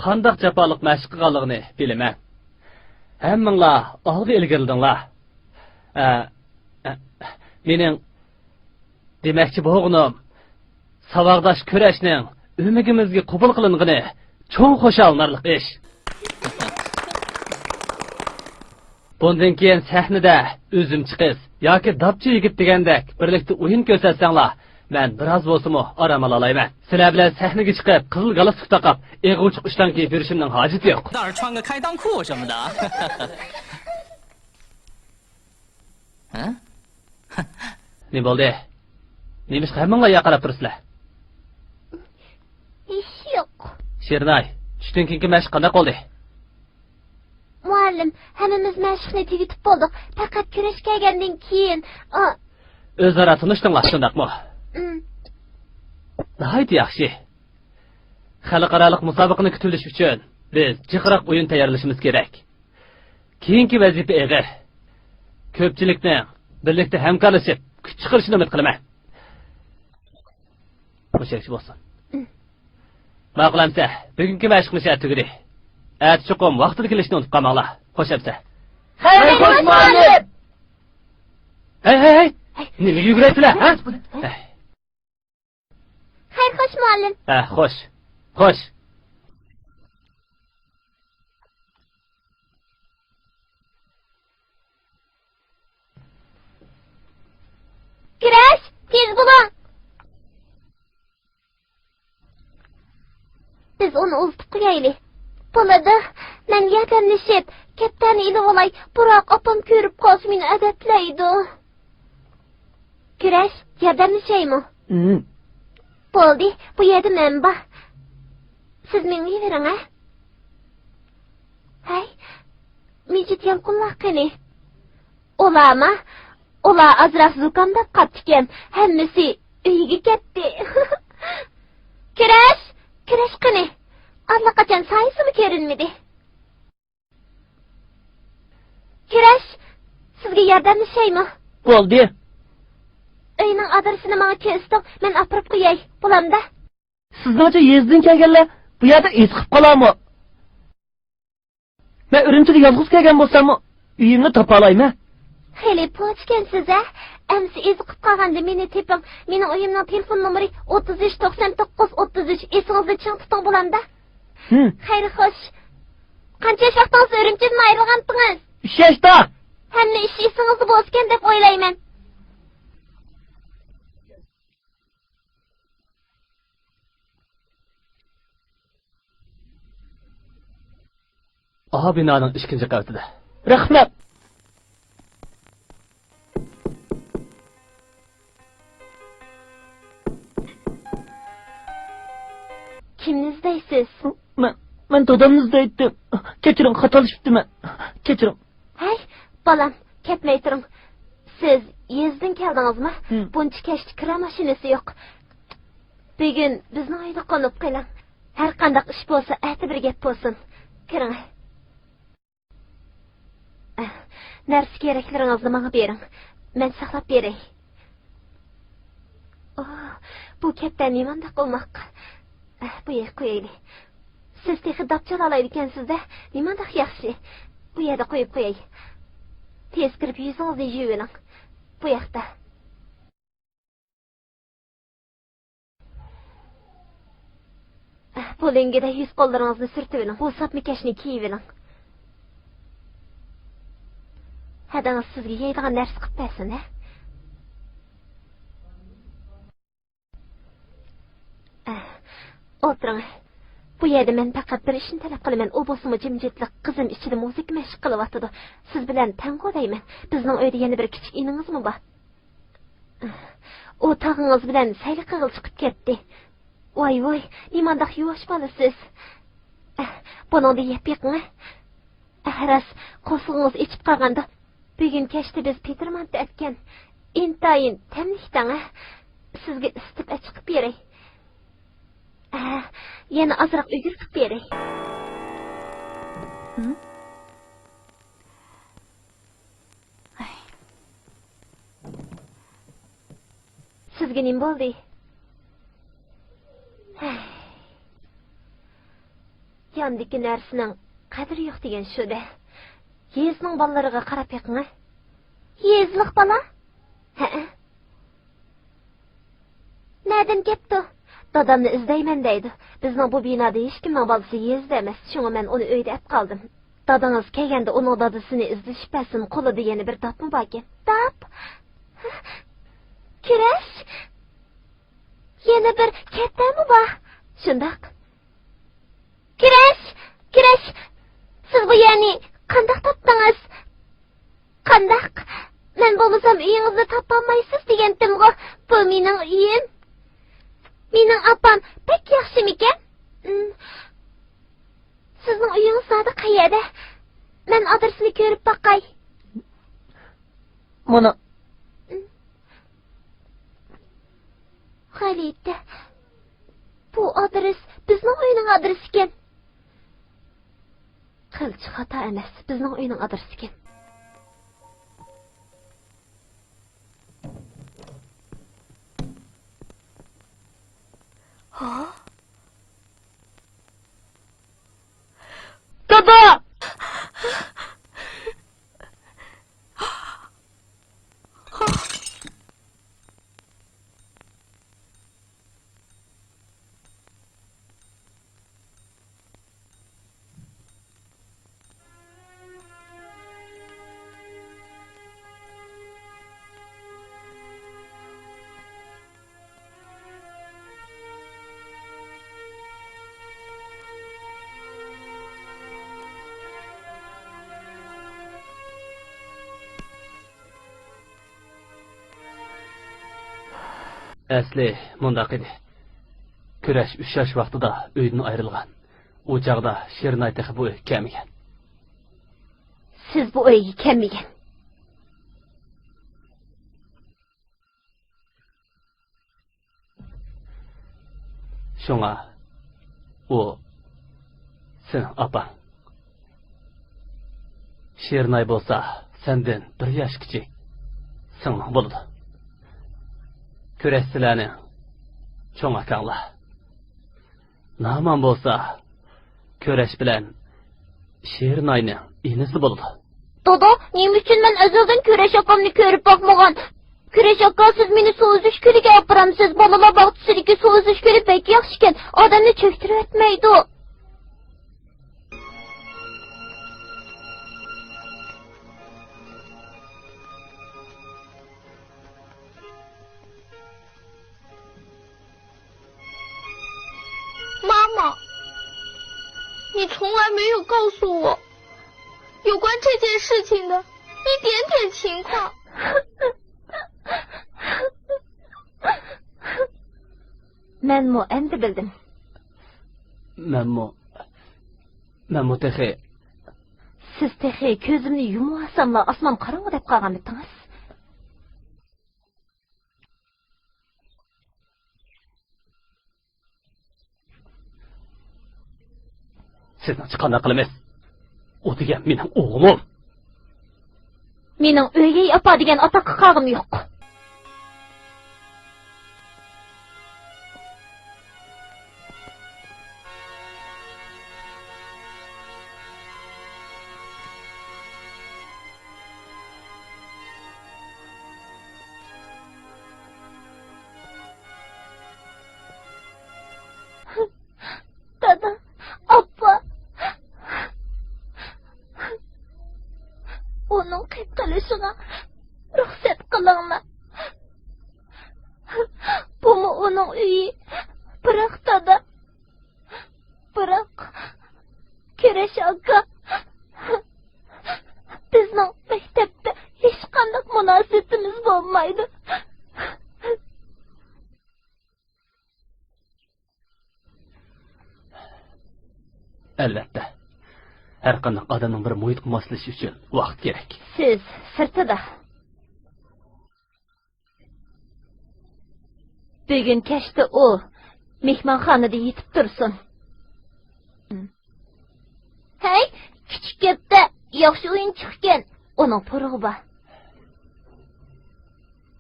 qandoq jafoliq mashq qilganligini bilaman. Hammanglar olg'a ilgirdinglar. Mening demoqchi bo'lganim savaqdash kurashning umigimizga qabul qilingani cho'ng xushallarlik ish. Bundan keyin sahnada o'zim chiqiz yoki dabchi yigit degandek birlikda o'yin ko'rsatsanglar, men biroz bo'lsa-mu orom olayman. Sizlar bilan sahnaga chiqib, qizil galstuk taqib, eg'uchiq ishdan kiyib yurishimning hojati yo'q. 倒是穿个开裆裤什么的。嗯， Ne bo'ldi? Nemish hammanglar yaqarab tursizlar? Ish yo'q. Shernay, tushdan keyingi mashq qanday qoldi? Muallim, hammamiz mashqni tugatib bo'ldik. Faqat kurash kelgandan keyin O'zaro tanishdinglar, shundaqmi? Nihoyat yaxshi. Xalqaro musobaqani kutilish uchun biz jiqroq o'yin tayyorlashimiz kerak. Keyingi vazifa og'ir. Ko'pchilikning birlikda hamkorlashib kuch chiqarishini umid qilaman. Mushakchi bo'lsin. Ma'qulamsa, bugungi mashqni tugadi. At chuqum vaqtida kelishni unutib qolmanglar. Xo'shamsa. Xayr, xo'sh muallim. Hey. Nimaga yuguraysizlar, ha? Xayr, xo'sh muallim. Xo'sh. Kurash, tez bo'ling. Biz uni uzatib qo'yaylik. Bo'ladi. Men yaqinlashib, kattani ilib olay. Biroq opam ko'rib qolsa meni adablaydi. Kurash, yordamlashaymi? Bo'ldi, bu yerda men bor. Siz menga yevering, ha? Hay, Mijit Yalqonlar qani? Olama? Ola azroq zukamdab qatgan. Hammasi uyiga ketdi. Kurash qani? Allaqachon sayisimi ko'rinmadi? Kurash, sizga yordamlashaymi? Bo'ldi. Uyning adresini menga ko'rsating, men olib qo'yay. Bo'lamda? Sizningcha yezdan kelganlar bu yerda esqib qolarmi? Men Urumchiga yolg'iz kelgan bo'lsam, uyimni topa olayman. Xeli pochkansiz, ha? Amsi ezqib qolganda meni teping. Mening uyimning telefon nomeri 339933. Esingizda ching tuting bo'lamda? Xayr, xo'sh. Qancha vaqtingiz Urumchidan ayrilgandingiz? 3 yoshda. Hamma ish esingizda bo'lgan deb o'ylayman. Aha binoning 2-qavatida. Rahmat. Kimni izlaysiz? Men dadamni izlaydim. Kechiring, xatolashibdiman. Kechiring. Hay, bolam, ketmay turing. Siz yezdan keldingizmi? Buncha kechda kira mashinasi yo'q. Bugun bizning uyda qolib qo'ying. Har qanday ish bo'lsa, aytib bir gap bo'lsin. Kiring. Narsa keraklaringizni menga bering. Men saqlab beray. Bu katta nimanda qolmoq. Bu yerga qo'yaylik. Siz texnik dapchal olaydikansiz-da, nimanda yaxshi. Bu yerda qo'yib qo'yay. Tez kirib yuzingizni yuving. Bu yoqda. Bo'lingida yuz qo'llaringizni surtib, bu sapmikashni kiyib. Hadangiz sizga yeydigan narsa qilib bersin, ha? O'tiring. Bu yerda men faqat bir ishni talab qilaman. U bo'lsa jimjitlik, qizim ichida musiqa mashq qilyapti. Siz bilan tangolayman. Bizning uyda yana bir kichik iningizmi bor? U tog'ingiz bilan sayli qilib chiqib ketdi. Voy, nimandaq yuvosh bolasiz. Buningda yeb yiqing. Ras, qo'shingiz ichib qolganda bugun kechda biz Petermantda aytgan intayin temlikdan sizga isitib chiqib beray. Yana azroq o'girtib beray. Sizga nim bo'ldi? Yandiki narsining qadri yo'q degan shu-da. Yezning bolalariga qarab yiqing. Yezliq bola? Nereden kepti? Dadamni izlayman deydi. Bizning bu binoda hech kimning bolasi yezda emas. Shunga men uni uyda ep qoldim. Dadangiz kelganda uning dadasini izlashib pasin qo'lida yana bir dopmi bor ekan. Dop. Kirash? Yana bir kattami bor? Shundoq. Kirash! Kirash! Siz bu yerni qandoq topdingiz? Qandoq? Men bo'lmasam uyingizni topolmaysiz degandim-ku. Bu mening uyim. Mening opam pek yaxshimikan? Sizning uyingiz hozir qayerda? Men adresini ko'rib boqay. Mana Xalita. Bu adres bizning uyning adresi ekan. Qilchi xato emas, bizning uyning adresi ekan. Dada! Asli mundaq edi. Kurash 3 yosh vaqtida uydan ayrilgan. U chaqda Shernay texi bu kelmagan. Siz bu uyga kelmagan. Shunga u sen opang. Shernay bo'lsa, senden 1 yosh kichik. Singling bo'ladi. Kurash sizlarning cho'ng akanglar. Naman bo'lsa, Kurash bilan Shernayning inisi bo'ladi. Dada, nima uchun men azaldan Kurash akamni ko'rib boqmagan? Kurash aka, siz meni suv uzish ko'liga olib boramsiz. Bolalar bog'chisidagi suv uzish ko'li pek yaxshi ekan. Odamni cho'ktirib o'tmaydi.妈妈，你从来没有告诉我有关这件事情的一点点情况。Menmu endi bildim. Menmu texi. Siz texi ko'zimni yumuvasamla osmon qorong'i deb qolgan edingiz. Sizni chiqanday qilamiz. O degan mening o'g'lim. Mening o'g'ay opa degan ota qog'im yo'q. Dada, oppa. Onun qilishine ruxsat qilinglar. Bu mu onun uyi? Biroq dada. Biroq Kurash aka. Bizning maktabda hech qanday munosabatimiz bo'lmaydi. Albatta. Har qanday odamning bir muhitga moslashishi uchun vaqt kerak. Siz sirtida. Bugün keşte o mehmanxonada yetib tursin. Hey, küçük gapda yaxshi o'yin chiqqan. Onun purug'i bor.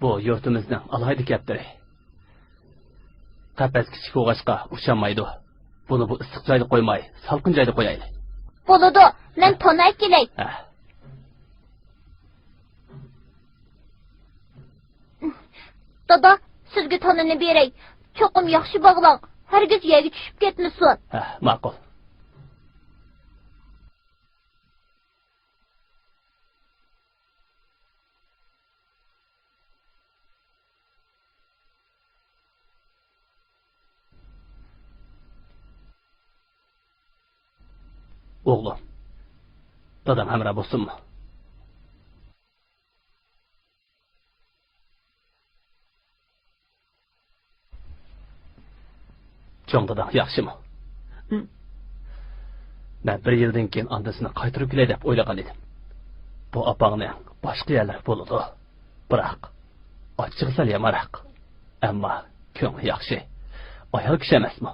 Bu yurtimizning alaydi kaptiri. Qafas kichik o'g'ashqa uchamaydi. Buni bu issiq joyda qo'ymay, salqin joyda qo'yaylik. Bo'ladi, men tonay kelay. Dada, sizga tonini beray. Cho'qim yaxshi bog'lang. Hargiz yerga tushib ketmasin. Ma'qul. Oğlum, dadam hamra bo'lsinmi? Cho'ng dadam yaxshimi? Men bir yildan keyin andasini qaytirib kelay deb o'ylagan edim. Bu opangning boshqa yerlar bo'ladi. Biroq ochiq sal yamaroq. Ammo ko'ngli yaxshi. Ayol kishi emasmi?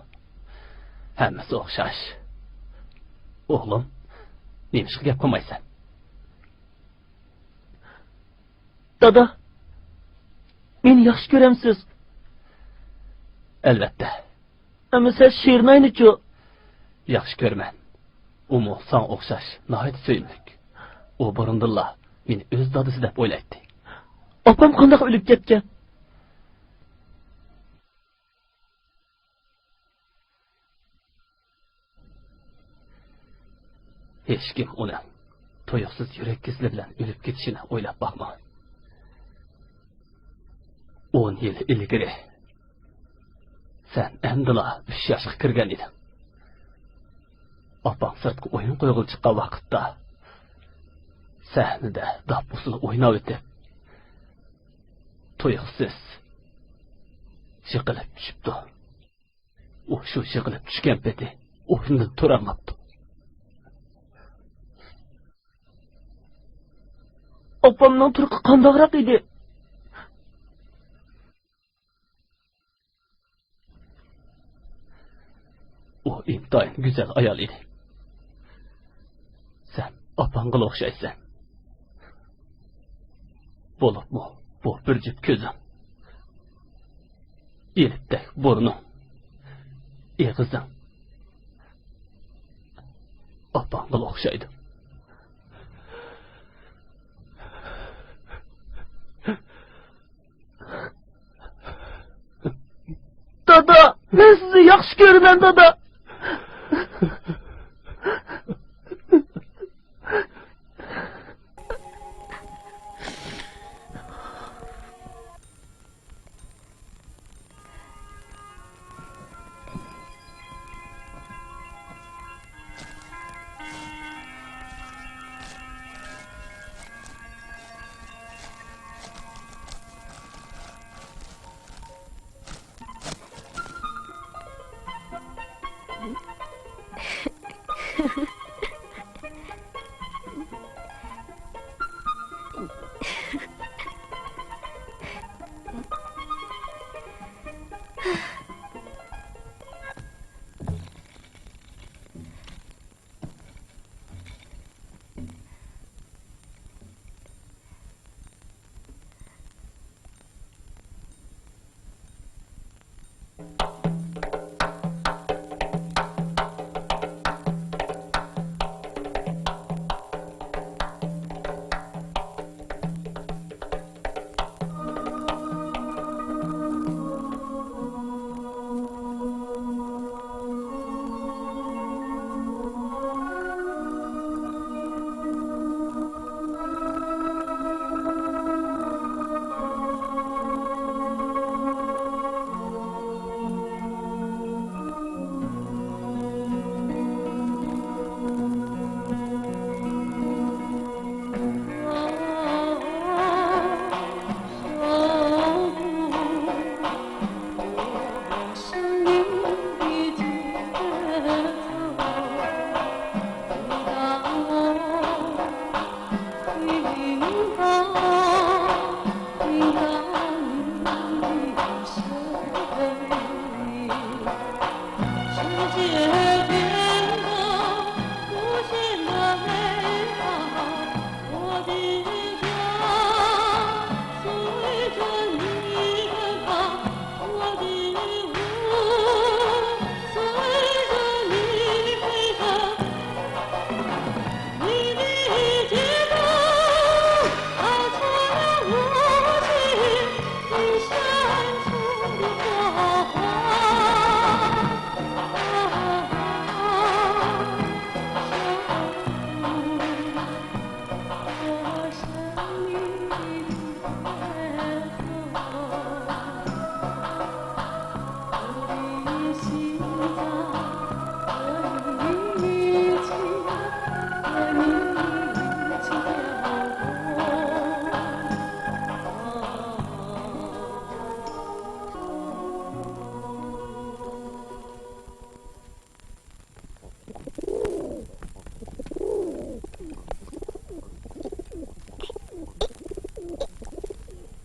Hammasi o'xshash. Oğlum, neymiş ki yapmaysan? Dada, meni yaxshi ko'ramsiz. Elbette. Ama sen şiirini aynı-ku. Yaxshi ko'rman. Umu san o'xshash, nihoyat suyimlik. U burundilla meni o'z dadisi deb o'ylaydi. Opam qanday o'lib ketgan? Hech kim uni to'yiqsiz yurak kesili bilan o'lib ketishini o'ylab boqmagan. 10 yil ilgari sen endila 3 yoshga kirgan eding. Opam sirtga o'yin qo'yg'il chiqqan vaqtda sahnada dabbusini o'ynab o'tib to'yiqsiz yiqilib tushibdi. U shu yiqilib tushgan peti o'yindan turolmabdi. Opamning turqi qandoqroq edi? O intayin güzel ayol edi. Sen opangga o'xshaysan. Bo'libmi bu bir juft ko'zim. Elibdek burning, eg'izing. Opangga o'xshaydi. Dada, ben sizi yaxshi ko'raman dada.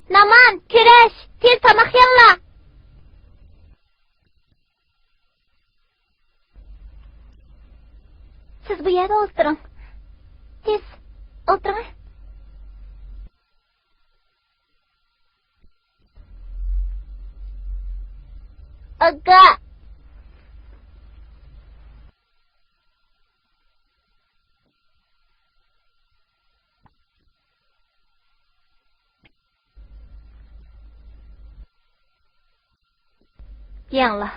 Naman, Küreş, tez tamak yanla. Siz bu yerde oturun. Tez, oturun. Aga. Yanla.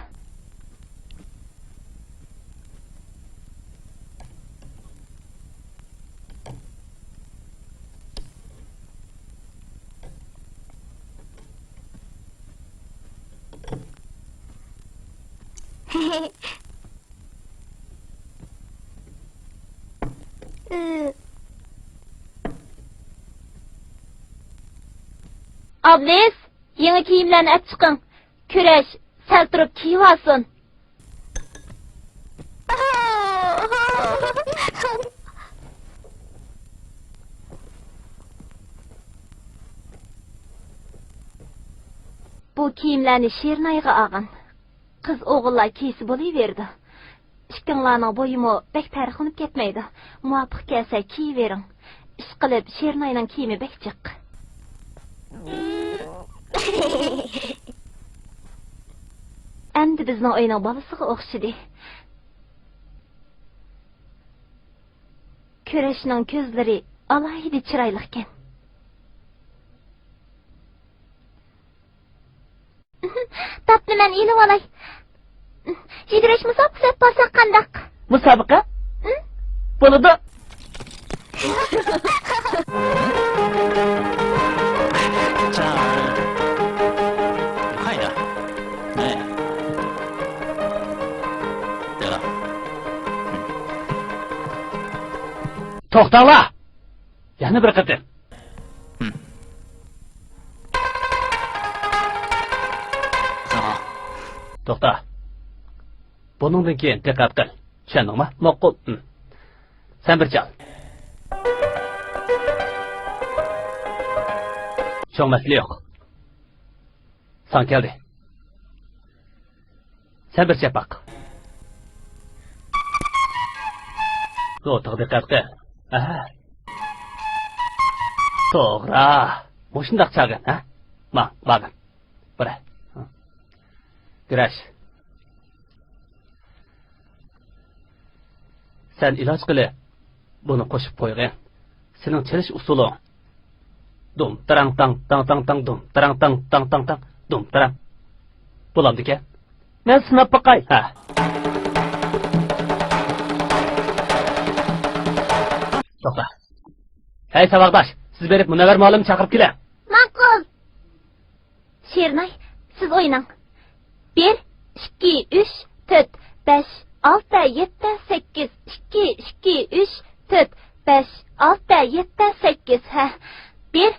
Ablis, yeni kiyimlerini et çıkın. Küreş, sel durup kiyip alsın. Bu kiyimlerini Şernayga ağın. Kız oğullar kiysi boluverdi. İşkinlarning boyumu bek tarixinib ketmaydi. Muvafiq kelsa kiyivering. Ish qilib Şernayning kiyimi bek jiq. Endi bizning oyning bolasiga o'xshidi. Kurashning ko'zlari alohida chiroyli ekan. Tapni men ilib olay. Yugurish musobaqasi bo'lsa qandaq? Musobaqa? Bo'ladi. 자,快点，哎，得了， To'xtanglar. Yana bir qatim. To'xta. Buningdan keyin diqqat qil. Tushundingmi? Ma'qul. Sen bir chal. Cho'ngmaslik yo'q. San keldi. Sen bir chap baq. To'g'ri diqqat qil. Aha. To'g'ri. Mushundaq chalgin, ha? Bag'in. Bira. Güreş. Sen ilaç qili bunu qo'shib qo'ygin. Sening chelish usuling. Dum tarang tang tang tang tang dum tarang tang tang tang tang dum tarang. Bo'lamdi-ku? Men sinab boqay. Ha. To'xta. Hey saboqdosh, siz berib Munavvar muallim chaqirib keling. Ma'qul. Şernay, siz o'ynang. 1, 2, 3, 4, 5, 6, 7, 8, 2, 2, 3, 4, 5, 6, 7, 8, ha. 1,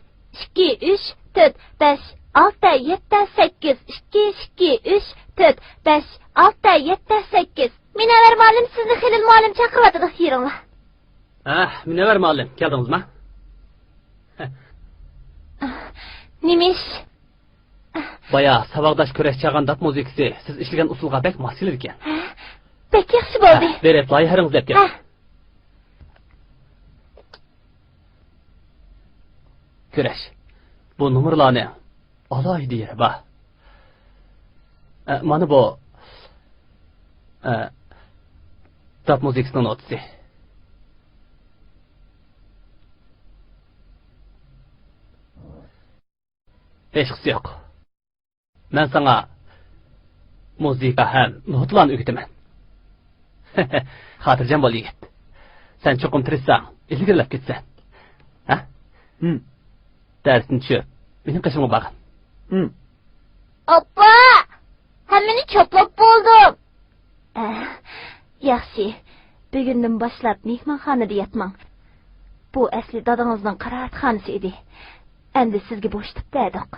2, 3, 4, 5, 6, 7, 8, 2, 2, 3, 4, 5, 6, 7, 8. Munavvar muallim sizni Xilil muallim chaqiryapti, yeringlar. Munavvar muallim, keldingizmi? Nima ish? Baya saboqdosh kurash chag'an dap muzikasi siz ishlagan usulga bek mos kelar ekan. Bek yaxshi bo'ldi. Berib loyihangiz deb kel. Kurash. Bu nomerlarni alohida yeri bor. Mana bu dap muzikasining notasi. Hech qisi yo'q. Men sana muzika ham notlarni o'qitaman. Xotirjam bo'l yigit. Sen cho'qim tirishsang, ilgirlab ketsan. Ha? Darsni tushib, mening qishimga boqin. Oppa! Hammani cho'plab bo'ldim. Yaxshi. Bugundan boshlab mehmonxonada yotmang. Bu asli dadangizning qiraatxonasi edi. Endi sizga bo'shtib berdik.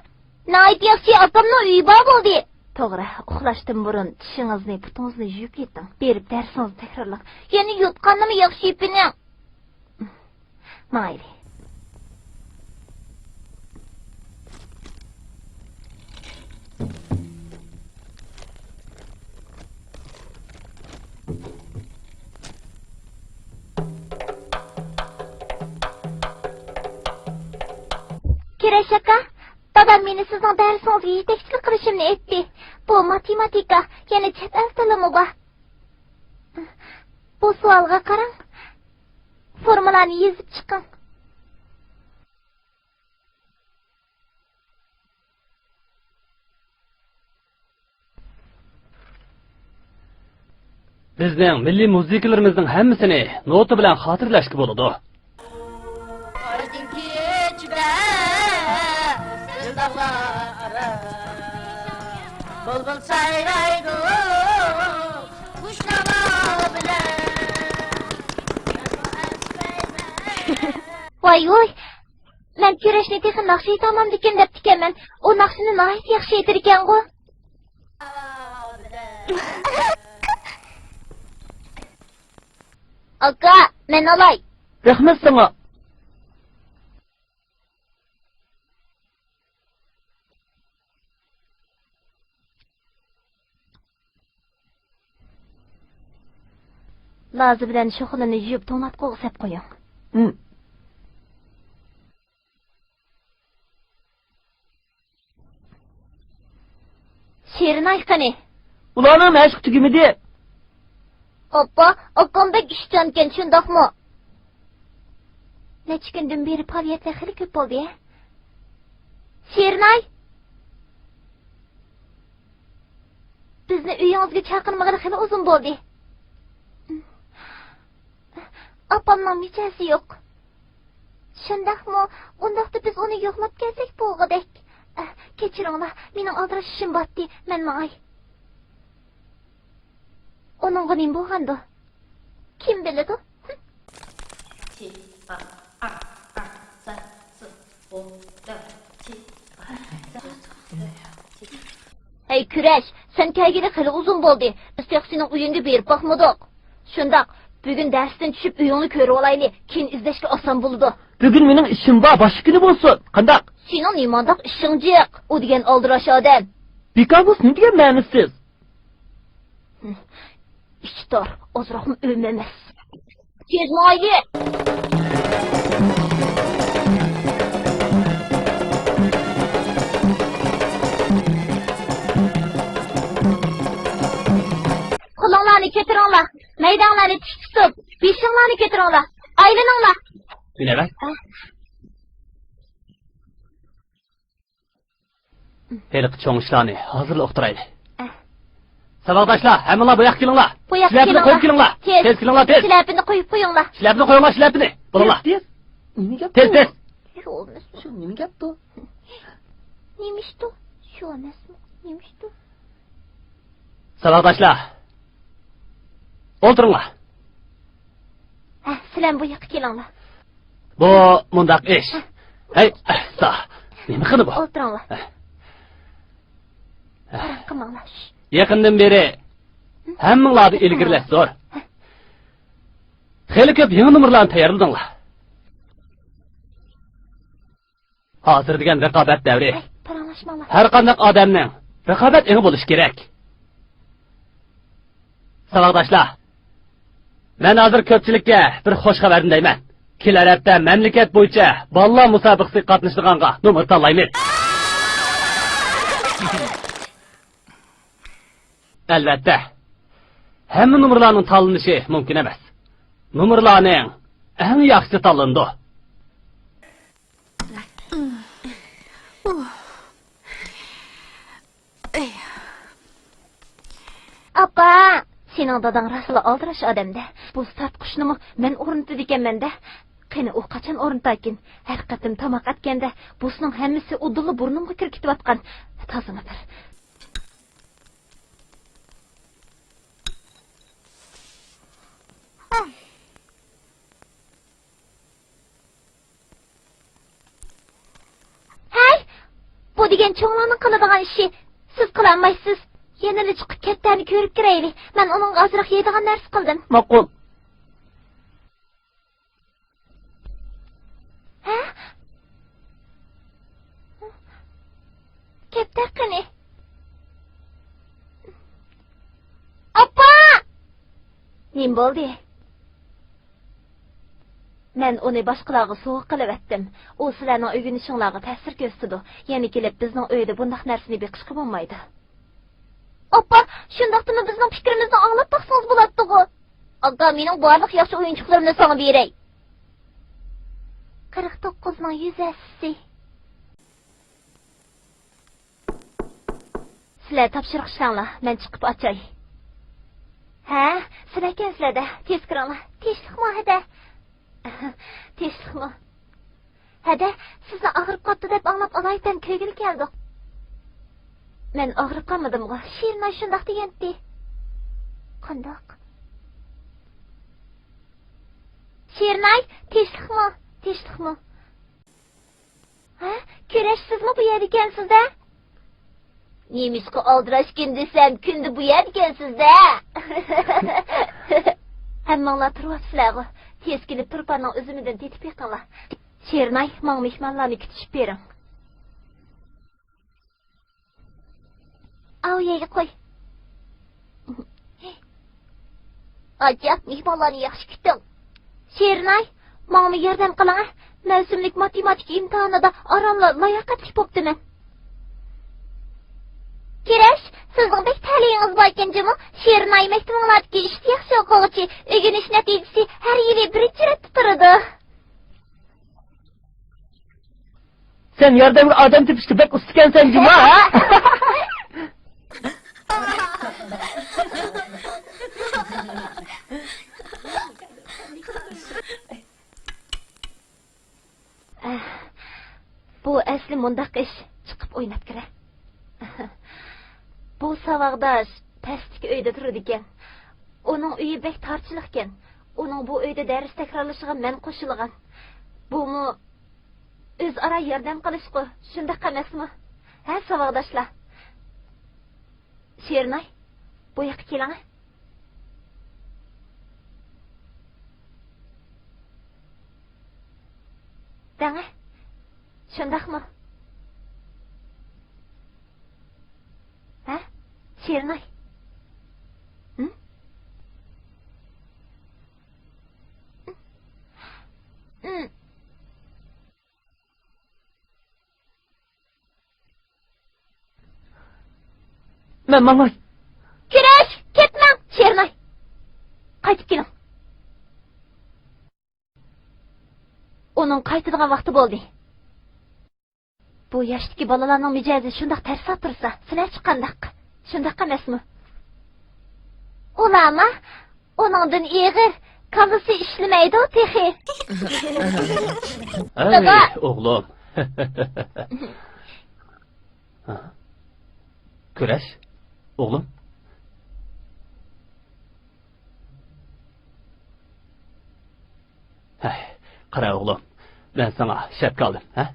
Nayt yaxshi, opamning uyi bor bo'ldi. To'g'ri, uxlashdan burun tishingizni, putingizni yuvib yeting. Berib darsingizni takrorlang. Yana yotganimni yaxshi yepining. Mayli. Güreş aka, dadam meni sizning darsingizga yetakchilik qilishimni aytdi. Bu matematika, yana chet el tilimi bor. Bu savolga qarang. Formulani yozib chiqing. Bizning milliy musiqalarimizning hammasini nota bilan xotirlashga bo'ladi. Bulbul sayraydı kuşlama bilen. Voy voy. Men kurashni texnik naqsh aytaman degan deb tikaman. O naqshni nihoyat yaxshi aytar ekan-ku. Aka, men olay. Rahmat sana. Lazı bilan shoxini yuyib tomat qo'g'sab qo'ying. She'rini aytqani. Ularning mashq tugimidi. Oppa, okamdek ishchankan shundoqmi? Necha kundan beri faoliyatlar xili ko'p bo'ldi-ya. She'rini bizni uyingizga chaqirmagani xili uzun bo'ldi. Opamning michasi yo'q. Shundaqmi? Undaqda biz uni yo'qlab kelsak bo'lg'idek. Kechiringlar, mening aldirashishim botdi, men ma'y. Onunga nim bo'lgandi? Kim biladi? Hey Kurash, sen kelgili xili uzun bo'ldi. Biz sening uyingga berib boqmadik. Shundaq, bugun darsdan tushib uyingni ko'rib olayli. Keyin izlashga oson bo'ladi. Bugun mening ishim bor, boshqa kuni bo'lsin. Qandaq? Sening nimandaq ishing jiq? U degan oldirash odam. Bekabus nima degan ma'nisiz? İştar, ozroqmi o'lmamas. Tezmayli. Qo'linglarni ketiringlar. Maydonlarni tik tutib, beshinglarni ketiringlar. Aylaninglar. Nima bak? Heliq cho'ng ishlarni hozirla o'qtirayli. Saboqdoshlar, hammalar bu yoqqa kelinglar. Shilapni qo'yib kelinglar. Tez kelinglar, tez. Shilapni qo'yib qo'yinglar. Shilapni qo'yinglar, shilapni. Bo'linglar. Tez. Nima gap? Tez, tez. Shu nima gap bu? Nimishtu? Shu emasmi? Nimishtu? Saboqdoshlar. O'tiringlar. Sizlar bu yoqqa kelinglar. Bu mundaq ish. Hey, sa. Nima qildi bu? O'tiringlar. Qilmanglar. Yaqindan beri hammanglarni ilgirlash zo'r. Xeyli ko'p yangi nomerlarni tayyorladinglar. Hozir degan raqobat davri. Paranglashmanglar. Har qanday odamning raqobat eng bo'lishi kerak. Saboqdoshlar, men hozir ko'pchilikka bir xush xabarni deyman. Kelar hafta mamlakat bo'yicha bolalar musobaqasiga qatnashadiganga nomer tanlaymiz. Albatta, hamma nomerlarning tanlanishi mumkin emas. Nomerlarning eng yaxshisi tanlandi. Appa, sening dadang rasli oldirash odamda. Bu start qushnimi men o'rnatdi ekanman-da. Qani u qachon o'rnatakin? Har qatim tomoq atganda busining hammasi udulli burnimga kirib ketayotgan. Tozama bir. Hey, bu degan cho'nglarning qiladigan ishi siz qila olmaysiz. Yana chiqib kattani ko'rib kiraylik. Men uning ozroq yeydigan narsa qildim. Ma'qul. Ha? Katta qani? Appa! Nim bo'ldi? Men onu başqalarga soğuk qilib etdim. O sizlarning o'rganishinglarga ta'sir ko'rsatdi. Yana kelib bizning uyda bundaq narsani beqishqa bo'lmaydi. Oppa, shundaqmi bizning fikrimizni anglab baqsangiz bo'ladi-ku. Aka, mening barliq yaxshi o'yinchiqlarimni sana beray. 49 ning 100'si. Sizlar topshiriq ishinglar, men chiqib ochay. Ha, sizlar kelsizlar-da, tez kiringlar. Tinchlikmi hada? Tinchlikmi? Hada, sizni og'rib qotdi deb anglab olaydan ko'ngil keldi. Men og'rib qolmadim-ku. Shirnoy shundoq degandi. Qandoq? Shirnoy, tinchlikmi? Tinchlikmi? Ha, kurashsizmi bu yerda ekansiz-da? Nemisqa oldirashkin desam, kunda bu yerda ekansiz-da. Hammanglar turibsizlar-ku. Tez kelib turpanning o'zimidan tetib yiqinglar. Shirnoy, men mehmonlarni kutishib bering. Au yerga qo'y. Ajab, mehmonlarni yaxshi kuting. Shirnoy, menga yordam qiling. Mavsumlik matematika imtihonida oromla layoqatli bo'ptiman. Kirash, sizning bek ta'limingiz bor ekanmi? Shirnoy maktablardagi ishni yaxshi o'quvchi, o'rganish natijasi har yili birinchi ratda turadi. Sen yordamga odam tepishga bek usta ekansan, Juma, ha? Bu asli mundaq ish, chiqib o'ynab kira. Bu savaqdosh pastki uyda turadi ekan. Uning uyi bek torchilik ekan. Uning bu uyda dars takrorlashiga men qo'shilgan. Bumi o'zaro yordam qilish-ku, shunday emasmi? Ha, savaqdoshlar. Shirnoy, bu yoqqa keling. Danga, shundaqmi? Ha? Shirnoy. Men mamay. Kirash, ketmang, Shirnoy. Qaytib keling. Uning qaytadigan vaqti bo'ldi. Bu yoshdagi bolalarning mijozi shundoq tarsab tursa, sizlar chiqqandaq. Shundoq emasmi? Ularmi? Uningdan ig'ir, kallasi ishlamaydi texi. Ay, o'g'lim. Kurash, o'g'lim. Hay, qara o'g'lim. Ben sana şapka aldım, ha?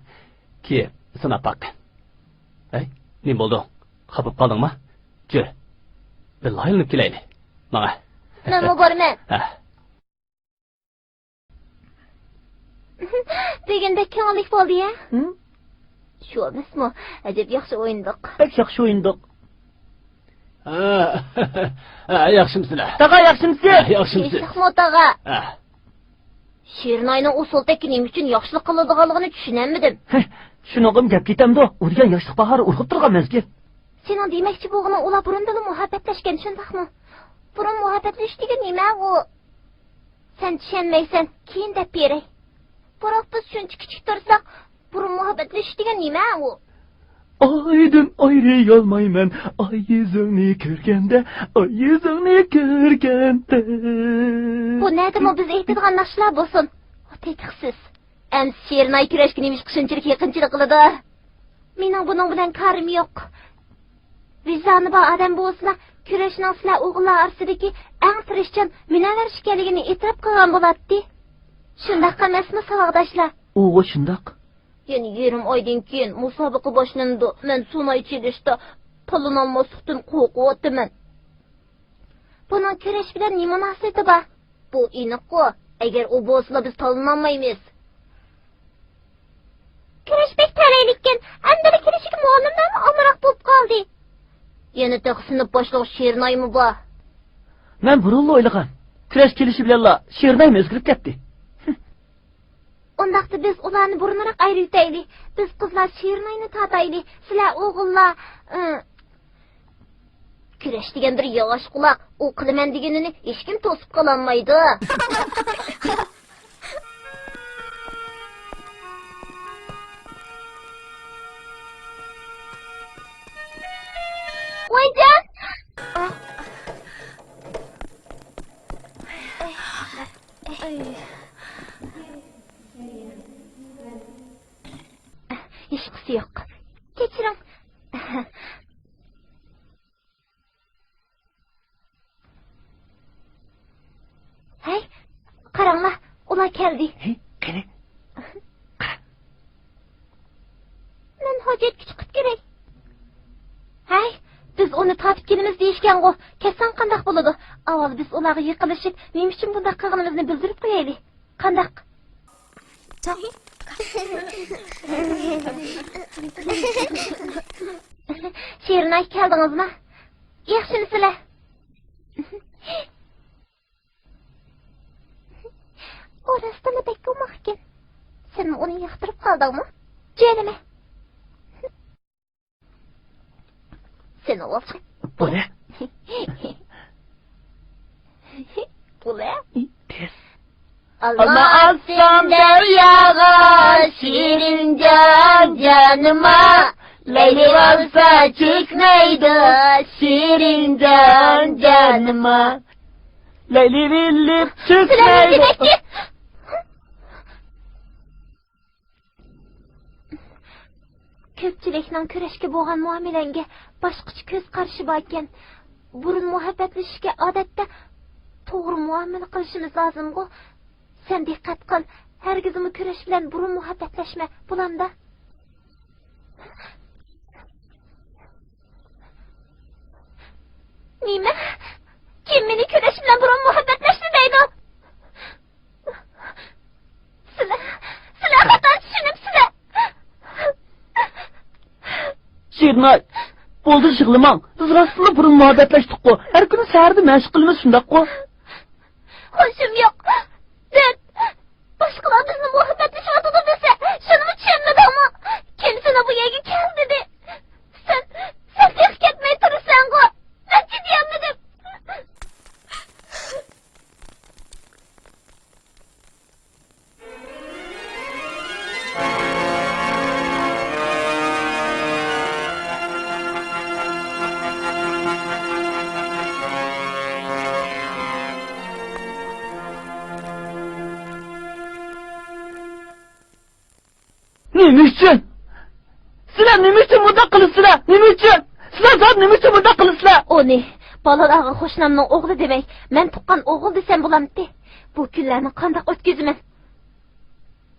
Ki sana bak. Hey, ne oldu? Kapıp kaldın mı? Cür. Billahi ilinip kileydi. Bana. Ben mi görmem? Degende kenglik oldu ya? Şu olmasmı? Acaba yaxşı oyunduq. Pek yaxşı oyunduq. Yaxşımsızlar. Tağa yaxşımsın? Yaxşımsın. Yaxşımı tağa? Şirnoyning usul tekinim uchun yaxshilik qiladiganligini tushunamadim. Shunog'im gap ketamdi. Urgan yoshlik bahori urg'ib turgan mezgil. Sening demoqchi bo'lganing ular burundan muhabbatlashgan, shundaqmi? Burun muhabbatlash degan nima u? Sen tushunmaysan, keyin deb beray. Biroq biz shuncha kichik tursak, burun muhabbatlash degan nima u? Aydan ayrıyolmayman, ay yüzünü körgende, ay yüzünü körgende. Bu nedimi biz aytadigan narsalar bo'lsin? Tekiksiz. Em Shirnoy kurashga nemish qishunchalik yaqinchilik qiladi. Mening buning bilan karim yo'q. Vijdoni bor odam bo'lsa, kurashning sizlar o'g'illar orasidagi eng tirishchan munavar ekanligini e'tirof qilgan bo'ladi. Shundaq emasmi, savoldoshlar? O shundaq. Yani 20 oydan keyin musobaqa boshlandi. Men Sunay chegishda pulun olmaslikdan qo'rqyapman. Buning kurash bilan nima munosabati bor? Bu aniq-ku. Agar u bo'lsa biz tanlanmaymiz. Kurash bek talaylikkan. Andalik kelishiga muallimdan omroq bo'lib qoldi. Yana taqsinib boshliq Shirnoymi bor? Men burunli o'ylagan. Kurash kelishi bilan Shirnoy mezgilib ketdi. Ondaqda biz ularni burunroq ayrıtayli. Biz qizlar Şirinayni tatayli. Sizlar o'g'illar Küreş degendir yavaş kulak. O kılımen degenini hiç kim tosup kalanmaydı. Vaycan! Hiçbirisi yok. Geçirin. Hey, qaranglar, ular keldi. Hey, qani. Men hojatga chiqib kerak. Hey, biz uni topib kelamiz deyishgan-ku. Ketsan qandaq bo'ladi? Avval biz ularga yiqilishib, nima uchun bunday qilganimizni bildirib qo'yaylik. Qandaq? Şirinay keldingizmi? Yaxshimisizlar? Orasını beklemek sen onu yaktırıp kaldın mı? Canime. Sen olsun. Bu ne? Bu ne? Tez. Allah alsın deryaga şirin canıma. Leyli olsa çıkmaydı şirin canıma. Leyli billip Sıra çıkmaydı. Köpçülüknің күрешке болған muamelenге başqacha көз qarşı barken, burun muhabbetlişke adette toğru muamele qilishimiz lazım-ku. Sen dikkat qil, hergizimi küreş bilen burun muhabbetleşme bulamda. Nime? Kim meni küreş bilen burun muhabbetleşti deydi? Sizler hata düşünüpsizler. Şirinay, boldu şıglıman. Biz rastlı burun muhabbetleştik ko. Her günü seherde meşgul kılımız şundak ko. Hoşum yok. Sen, başkalar bizimle muhabbetleşip atıdı dese, şunumu çiğnedi ama, kendisine bu yegi gel dedi. Sen tek etmeyi durursan ko. Ben ciddiyen dedim. Nima uchun? Sizlar nima uchun bunda qilasizlar? Nima uchun? Sizlar zot nima uchun bunda qilasizlar? Oni balalarga qo'shnamning o'g'li demak, men tuqqan o'g'il desam bo'lamdi. Bu kunlarni qanday o'tkazaman?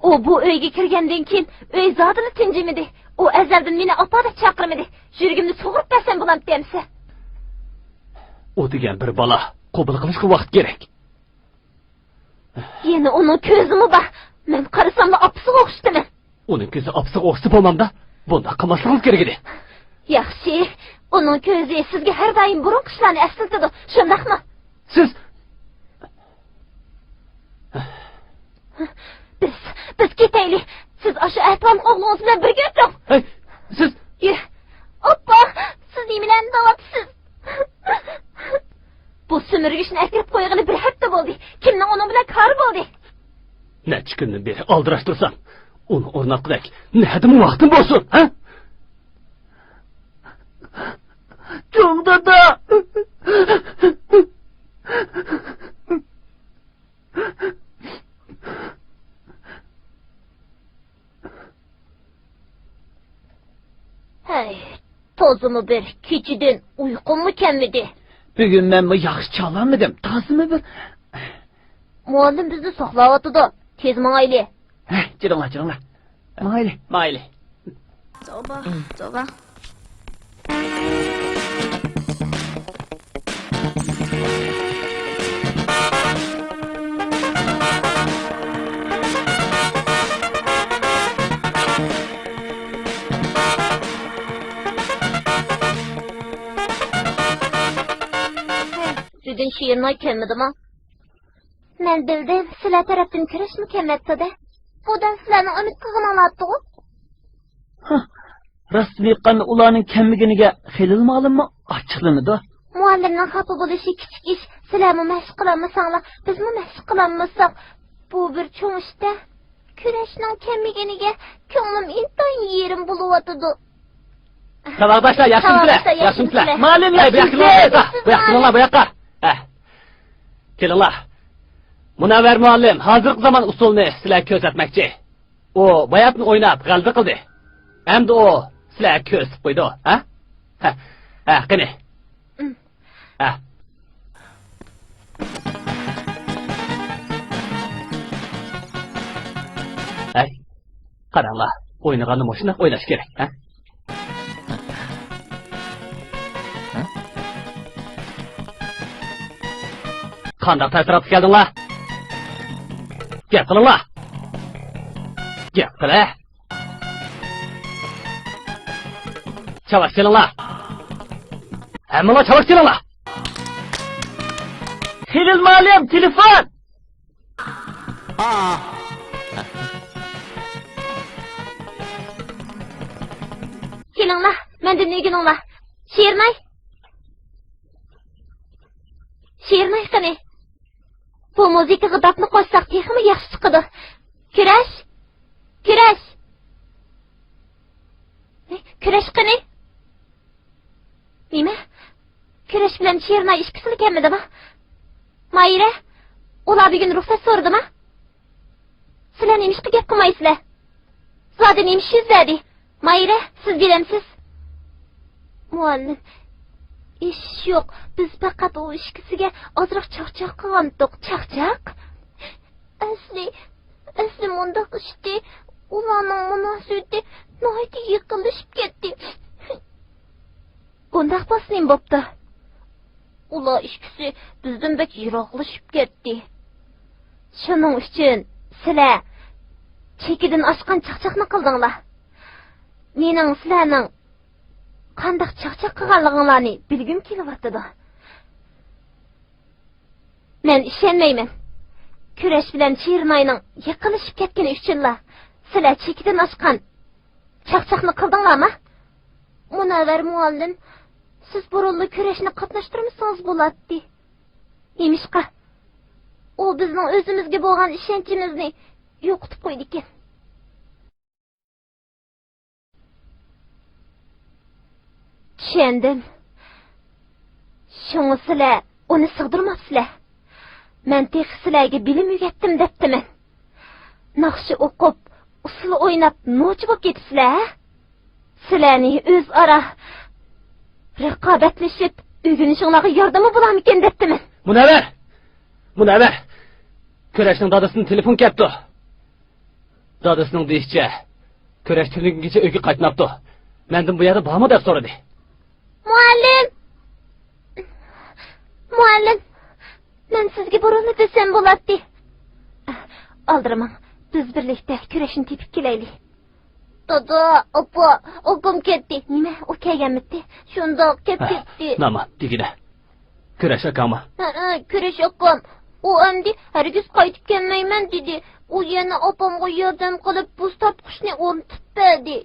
O bu uyga kirgandan keyin uy zotini tinjimidi. O azaldan meni opa deb chaqirmadi. Yuragimni sug'urib bersam bo'lamdi demsa. O degan bir bola qabul qilishga vaqt kerak. Yana uning ko'zimi bor. Men qarasam opasiga o'xshayman. Uning ko'zi opsiq o'xshib bo'lmamda. Bunda qilmasligimiz kerak edi. Yaxshi, uning ko'zi sizga har doim burun qishlarni eslatadi. Shundaqmi? Siz Biz ketaylik. Siz aşı Ertan oğlunuz bilen birga o'tiring. Hey, siz Oppa, siz nimalarni davatisiz? Bu sömürgüşni akirib qo'ygani bir hafta bo'ldi. Kimning uning bilan kari bo'ldi? necha kundan beri aldirashtirsan, uni o'rnatqidek nedim vaqtim bo'lsin, ha? Çok dada. Hey, tozumu bir, keçidin uyqum mu kemmidi? Bugün ben bu yaxşı çalamadım. Tazımı bir. Muallim bizni saqlayotidu. Tez mangayli. Jiranglar. Mayli. 走吧，走吧。 Bugün şiirini kelmedi mi? Ben bildim, sizler taraftan kiriş mi kelmedi de? Bu da sizlarning umid qilgan olatdi-ku. Rastını aytganda ularning kemmiginiga xelil ma'lummi ochiqlanadi. Muallimning xafa bo'lishi kichik ish. Sizlarmi mashq qilmasanlar, bizmi mashq qilmasak, bu bir cho'ng ishda. Kurashning kemmiginiga ko'nglim intayin yerim bo'layotdi. Saboqdoshlar, yaxshimisizlar? Ma'lum Bu yoqqa, bu yoqqa. Kelinglar. Munavvar muallim hozirgi zamon usulini sizlarga ko'rsatmoqchi. U bayatni o'ynab g'alaba qildi. Endi u sizlarga ko'rsatib qo'ydi, ha? Qani. Qaranglar, o'ynaganni mashina o'ynash kerak, ha? Qanday tasirruf keldinglar? Gap qilinglar. Gap qila. Chavash kelinglar. Hammalar chavash kelinglar. Xelil ma'lum, telefon. Kelinglar, mendan o'rganinglar. Shermay. Shermay qani. Bu muzikaga dapni qo'shsak, texmi yaxshi chiqadi. Kurash. Kurash. Kurash qani? Nima? Kurash bilan Shermay ishkisini kelmadimi? Mayra, ular bugun ruxsat so'radimi? Sizlar nimishqa gap qilmaysizlar? Zodi nimish yuzladi? Mayra, siz bilamsiz? Muallim, ish yo'q. Biz faqat o ishkisiga ozroq chaqchaq qilgandik. Chaqchaq? Asli mundaq ishdi. Ularning munosabati noyati yiqilishib ketdi. Bundaq bo'lsin bo'pti. Ular ishkisi bizdan bek yiroqlashib ketdi. Shuning uchun sizlar chekidan oshgan chaqchaqni qildinglar. Mening sizlarning qanday chaqchaq qilganliginglarni bilgim kelyapti. Men ishonmayman. Kurash bilan Chirmayning yiqilishib ketgani uchunlar sizlar chekidan oshgan chaqchaqni qildinglarmi? Munavvar muallim, siz burunli kurashni qatnashtirmasangiz bo'ladi. Nemishqa? U bizning o'zimizga bo'lgan ishonchimizni yo'qotib qo'ydi ekan. Tushundim. Shuni sizlar uni sig'dirmabsizlar. Men tex sizlarga bilim o'rgatdim debdiman. Naqshi o'qib, usul o'ynab, nochi bo'lib ketibsizlar. Sizlarni o'zaro raqobatlashib, o'rganishinglarga yordami bo'larmikan debdiman. Munavvar. Kurashning dadasining telefon keldi. Dadasining deyishicha, kurash tunugungacha uyga qaytmabdi. Mendan bu yerda bormi deb so'radi. Muallim, men sizga burunli desam bo'ladi. Aldiraman, biz birlikda kurashni tepib kelaylik. Dada, opa, o'qim ketdi. Nima, u kelganmidi? Shundoq ketdi. Nima, degina. Kurash akami. Kurash oqam. U endi hargiz qaytib kelmayman dedi. U yana opamga yordam qilib buz topqishni o'rnatib berdi.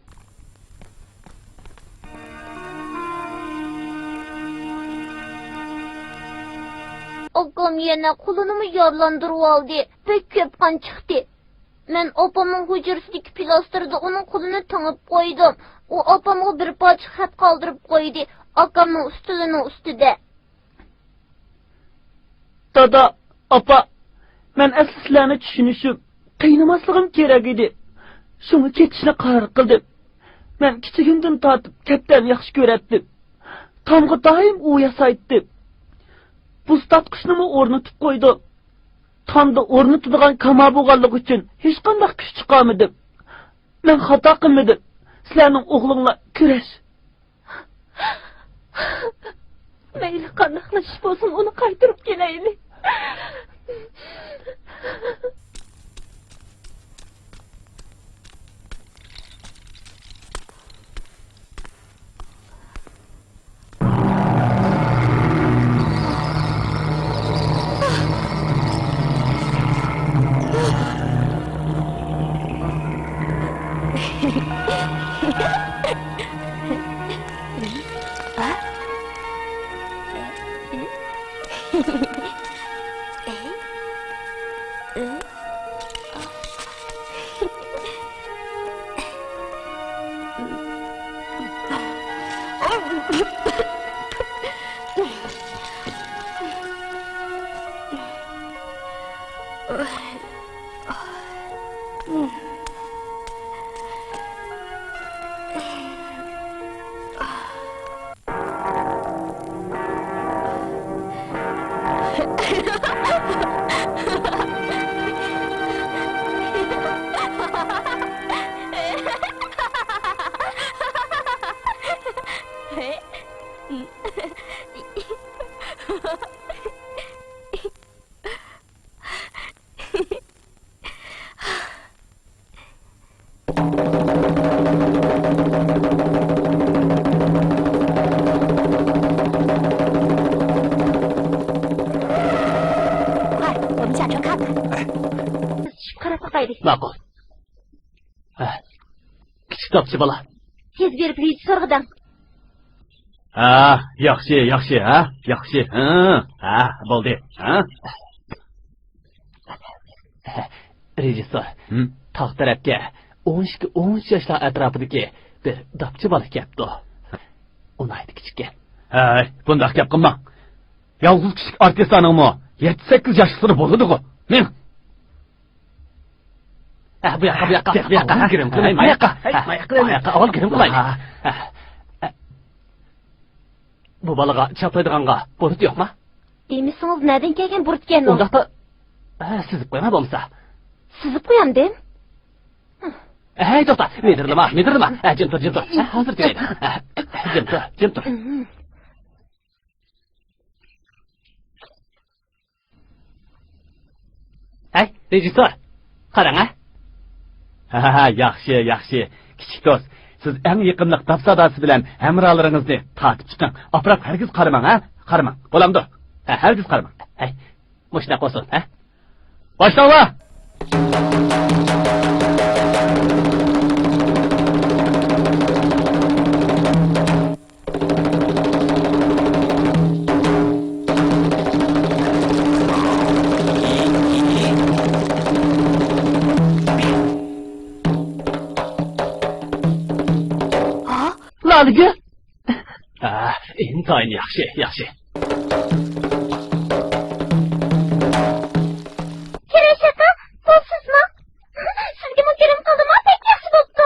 Oqam yana qo'lini yorlandirib oldi. Pek ko'p qon chiqdi. Men opamning hujrasidagi pilostrda uning qo'lini tangib qo'ydim. U opamga bir parcha xat qoldirib qo'ydi. Okamning ustining ustida. Dada, opa, men aslislarni tushunishim, qiynamasligim kerak edi. Shuni ketishni qaror qildim. Men kichigimdan tortib kaptan yaxshi ko'ratdim. Tomga doim u yasaydi. Buz tatqishnimi o'rnatib qo'ydim. Tomda o'rnatilgan kama bo'lganligi uchun hech qanday kuch chiqarmadim. Men xato qilmadim. Sizlarning o'g'linglar kurash. Mayli qanday qilish bo'lsin, uni qaytarib kelaylik. 我们下车看看。qarab boqaylik. Ma'qul. Kichik topchi bola. Tez berib hech so'rg'idan. Yaxshi, yaxshi, yaxshi. Bo'ldi. Rejissor, tog' tarafga 12-13 yoshlar atrofidagi bir dopchi bola kelibdi. Unaydi kichikka. Bundaq gap qilma. Yolg'iz kichik artistlarningmi 7-8 yoshlar bo'ladi-ku. Men bu yoqqa girim qilmayman. Bu yoqqa avval girim qilaylik. Bu bolaga chaplaydiganga burut yo'qmi? Demisiniz, nereden kelgan burutgan u? Undaqda sizib qo'yma bo'lmasa. Sizib qo'yamdim. To'xta, medirlama. Jim tur. Hozir kelaydi. Jim tur. Rejissor, qarang. Yaxshi. Kichik do'st, siz eng yaqinliq tafsadasi bilan hamrohlaringizni tatib chiqing. Aprab hargiz qaramang, qaramang. Bo'lamdi? Hargiz qaramang. Mushna qo'sin, Boshlaylar. Laliga? Intayin yaxshi. Kerak aka, bu sizmi? Sizga mukirim qildimi? Pek yaxshi bo'pti.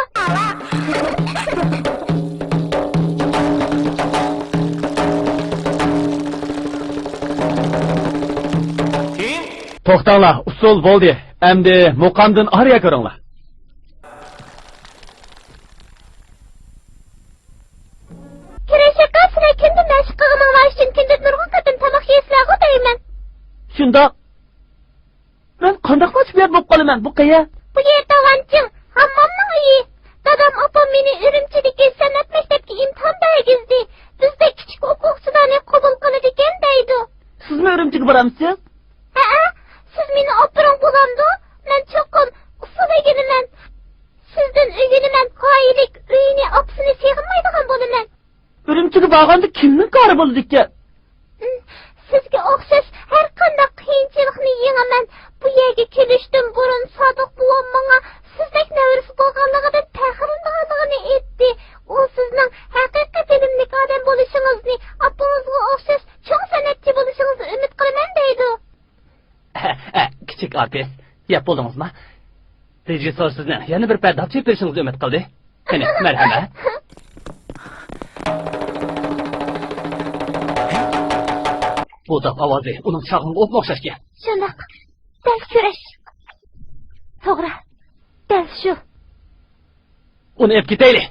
To'xtanglar, usul bo'ldi. Endi muqamdan oraya ko'ringlar. Shunda men qanday qochib bo'lib qolaman bu qiya? Bu yerda vanching, hammamning uyi. Dadam opam meni Urumchidagi san'at maktabiga imtihon bergizdi. Bizda kichik o'quvchilarni qabul qiladi ekan deydi. Sizmi Urumchiga boramsiz? Siz meni opiring bo'lamdi. Men cho'qim usul o'rganaman. Sizdan o'rganaman qoyillik uyini opsini seg'inmaydigan bo'laman. Urumchiga borganda kimning kori bo'ldi ekan? Sizga o'xshash har qanday qiyinchilikni yengaman. Bu yerga kelishdan burun Sodiq buvam menga sizning navrisi bo'lganligidan faxrlanganligini aytdi. U sizning haqiqiy bilimli odam bo'lishingizni, opangizga o'xshash cho'ng san'atchi bo'lishingizni umid qilaman deydi. Kichik artist, yap bo'ldingizmi? Rejissor sizni yana bir parda chep berishingizni umid qildi. Qani, marhamat. Bu da ovozi uning chog'inga o'xshashga. Shundoq. Dal kurash. To'g'ri. Dal shu. Uni ep ketaylik.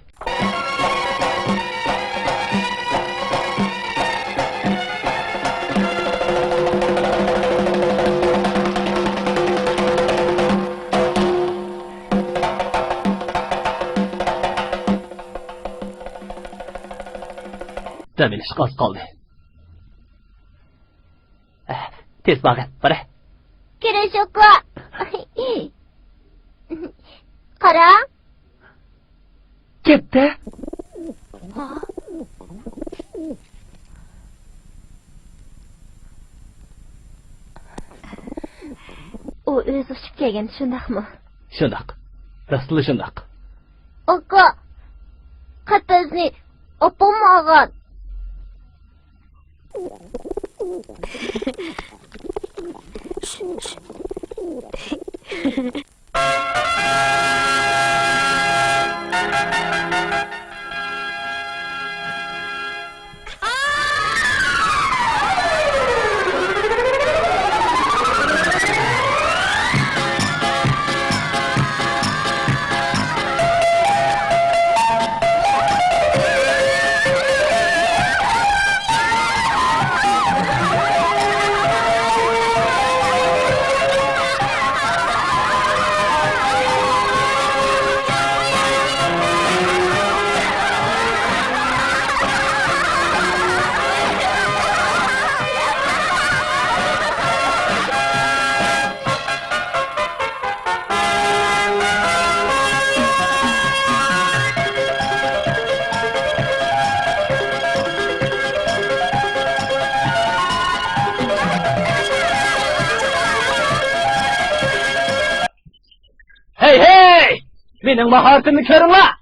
Demin ish qoldi. Tez bag'at, qara. Kerak aka. Qara. Ketdi. U o'zi uchib kelgan, shundaqmi? Shundoq. Rasli shundoq. Aka. Qatazni opam olgan. Hey hey! Mening mahoratimni ko'ringlar.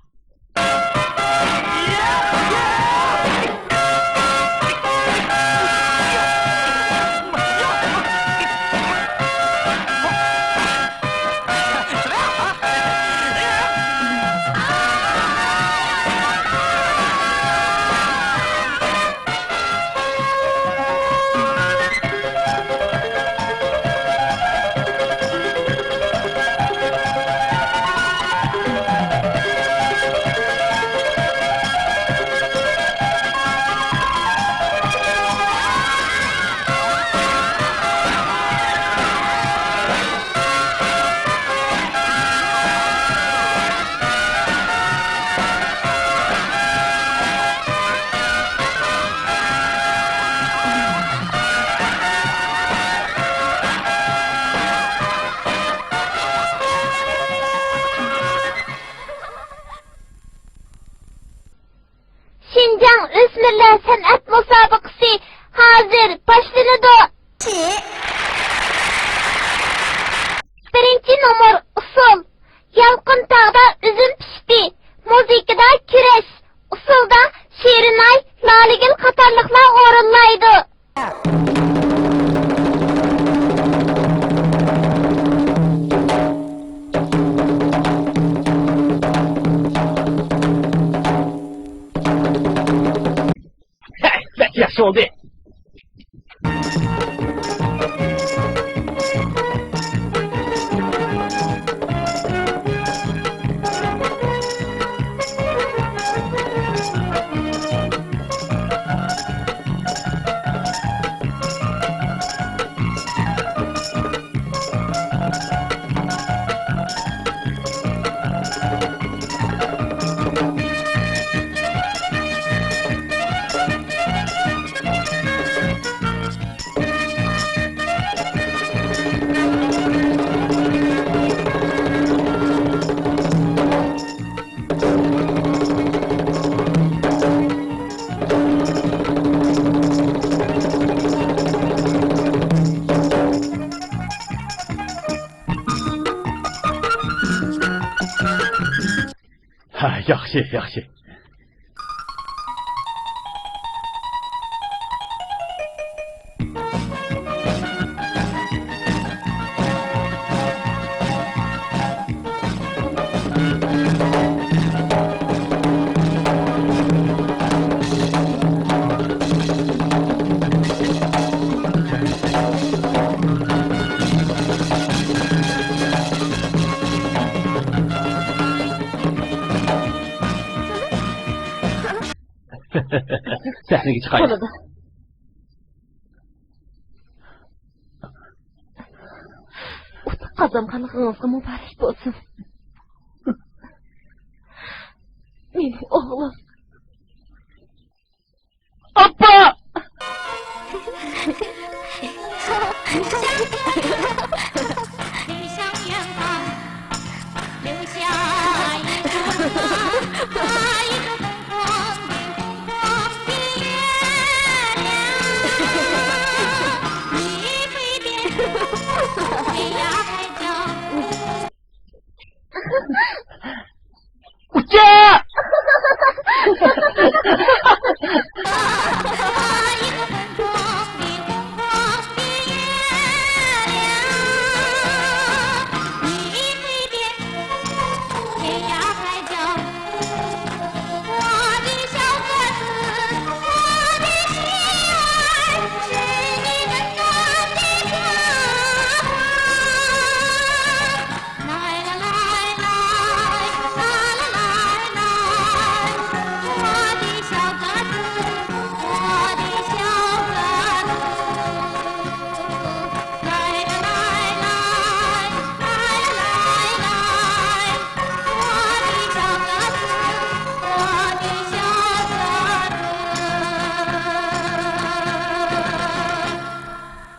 Şinjan Ösmirler Sanat Musabakası hazır başlandı. Birinci numar usul. Yalqın tağda üzüm pişti. Muzikada küreş. Usulda Şirinay, Laligil qatarlıqlar orunlaydı. Pek yaxshi oldu. Ha, yaxshi, yaxshi. Sahnaga chiqaylik. Bo'ladi. Qazonqanligingizga muborak bo'lsin. Mening o'g'lim.